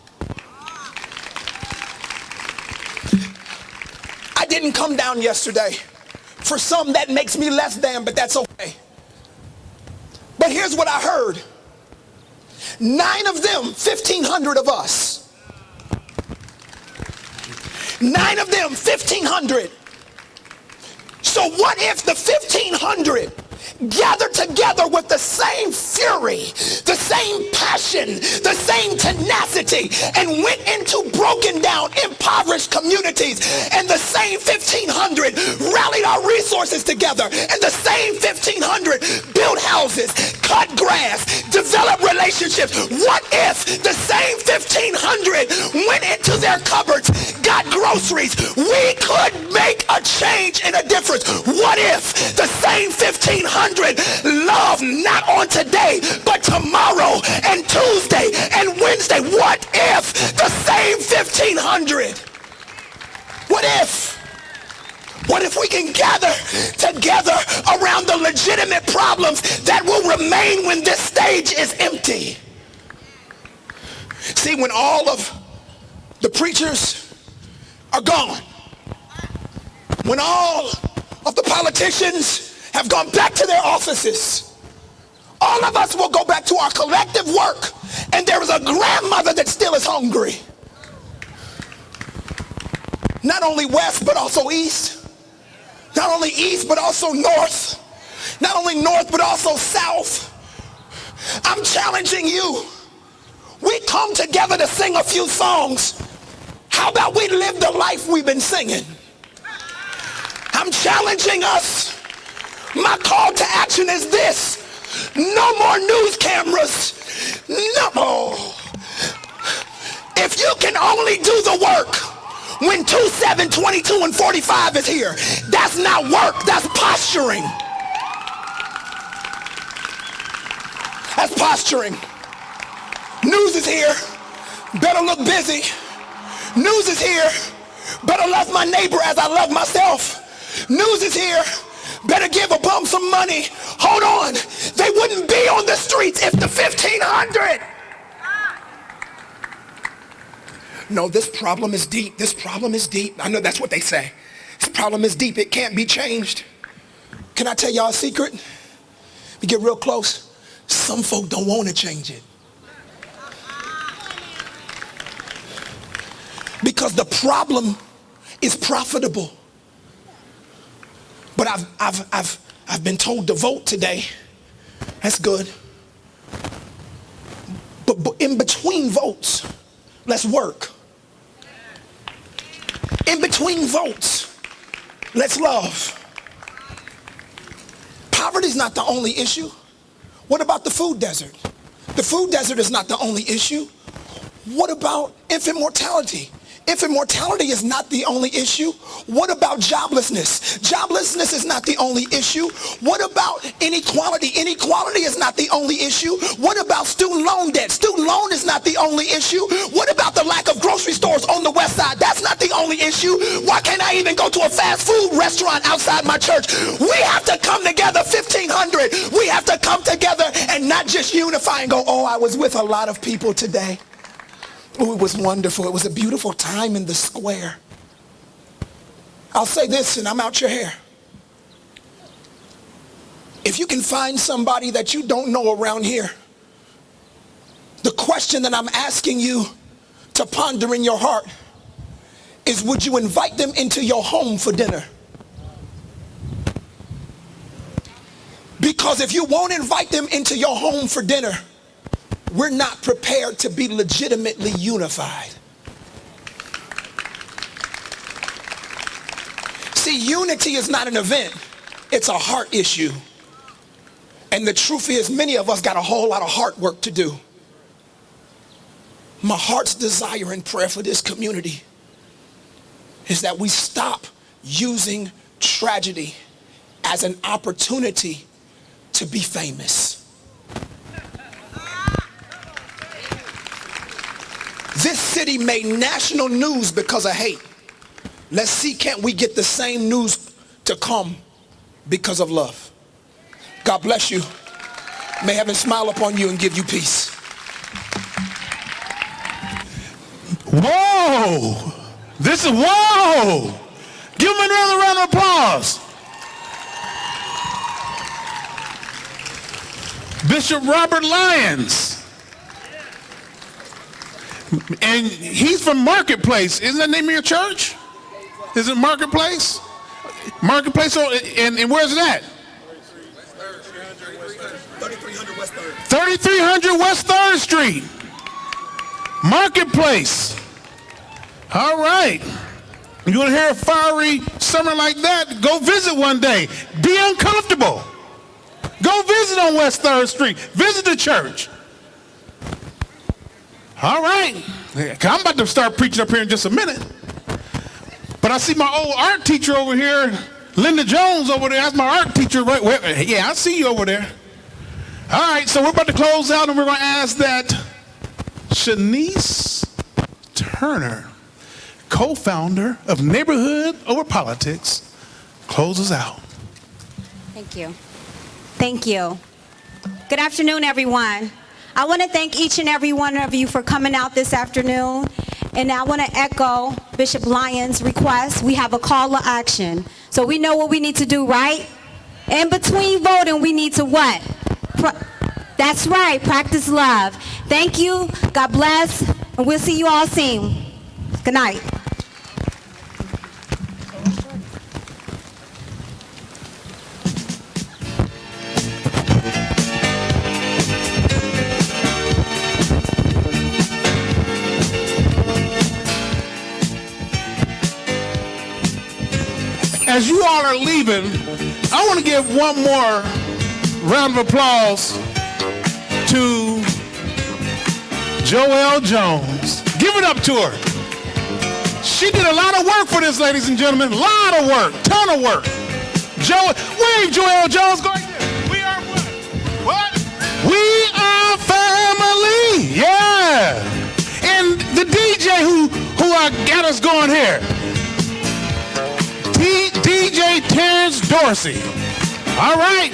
I didn't come down yesterday. For some, that makes me less than, but that's okay. But here's what I heard. 9 of them, 1,500 of us. 9 of them, 1,500. So what if the 1,500 gathered together with the same fury, the same passion, the same tenacity, and went into broken down, impoverished communities, and the same 1,500 rallied our resources together, and the same 1,500 built houses, cut grass, developed relationships? What if the same 1,500 went into their cupboards, got groceries? We could make a change and a difference. What if the same 1,500 love not on today, but tomorrow and Tuesday and Wednesday? What if the same 1,500? What if we can gather together around the legitimate problems that will remain when this stage is empty? See, when all of the preachers are gone, when all of the politicians have gone back to their offices, all of us will go back to our collective work, and there is a grandmother that still is hungry. Not only west, but also east. Not only east, but also north. Not only north, but also south. I'm challenging you. We come together to sing a few songs. How about we live the life we've been singing? I'm challenging us. My call to action is this: no more news cameras. No more. If you can only do the work when 2, 7, 22, and 45 is here, that's not work, that's posturing. That's posturing. News is here, better look busy. News is here, better love my neighbor as I love myself. News is here, better give a bum some money. Hold on, they wouldn't be on the streets if the 1,500. No, this problem is deep. This problem is deep. I know that's what they say. This problem is deep. It can't be changed. Can I tell y'all a secret? We get real close. Some folk don't want to change it. Because the problem is profitable. But I've been told to vote today. That's good. But in between votes, let's work. In between votes, let's love. Poverty is not the only issue. What about the food desert? The food desert is not the only issue. What about infant mortality? Infant mortality is not the only issue. What about joblessness? Joblessness is not the only issue. What about inequality? Inequality is not the only issue. What about student loan debt? Student loan is not the only issue. What about the lack of grocery stores on the west side? That's not the only issue. Why can't I even go to a fast food restaurant outside my church? We have to come together, 1,500. We have to come together and not just unify and go, oh, I was with a lot of people today. Oh, it was wonderful. It was a beautiful time in the square. I'll say this and I'm out your hair. If you can find somebody that you don't know around here, the question that I'm asking you to ponder in your heart is, would you invite them into your home for dinner? Because if you won't invite them into your home for dinner, we're not prepared to be legitimately unified. See, unity is not an event, it's a heart issue. And the truth is, many of us got a whole lot of heart work to do. My heart's desire and prayer for this community is that we stop using tragedy as an opportunity to be famous. This city made national news because of hate. Let's see, can't we get the same news to come because of love? God bless you. May heaven smile upon you and give you peace. Whoa! This is, whoa! Give him another round of applause. Bishop Robert Lyons. And he's from Marketplace. Isn't that the name of your church? Is it Marketplace? Marketplace, and where's it at? 3300 West 3rd Street. Marketplace. All right. You want to hear a fiery summer like that? Go visit one day. Be uncomfortable. Go visit on West 3rd Street. Visit the church. All right. I'm about to start preaching up here in just a minute. But I see my old art teacher over here, Linda Jones over there. That's my art teacher. Right? Yeah, I see you over there. All right, so we're about to close out, and we're going to ask that Shanice Turner, co-founder of Neighborhood Over Politics, closes out. Thank you. Thank you. Good afternoon, everyone. I want to thank each and every one of you for coming out this afternoon. And I want to echo Bishop Lyons' request. We have a call to action. So we know what we need to do, right? In between voting, we need to what? That's right, practice love. Thank you, God bless, and we'll see you all soon. Good night. As you all are leaving, I want to give one more round of applause to Joelle Jones. Give it up to her. She did a lot of work for this, ladies and gentlemen. A lot of work, ton of work. Wave Joelle Jones. Go right there. We are what? What? We are family. Yeah. And the DJ who got us going here. DJ Terrence Dorsey. All right.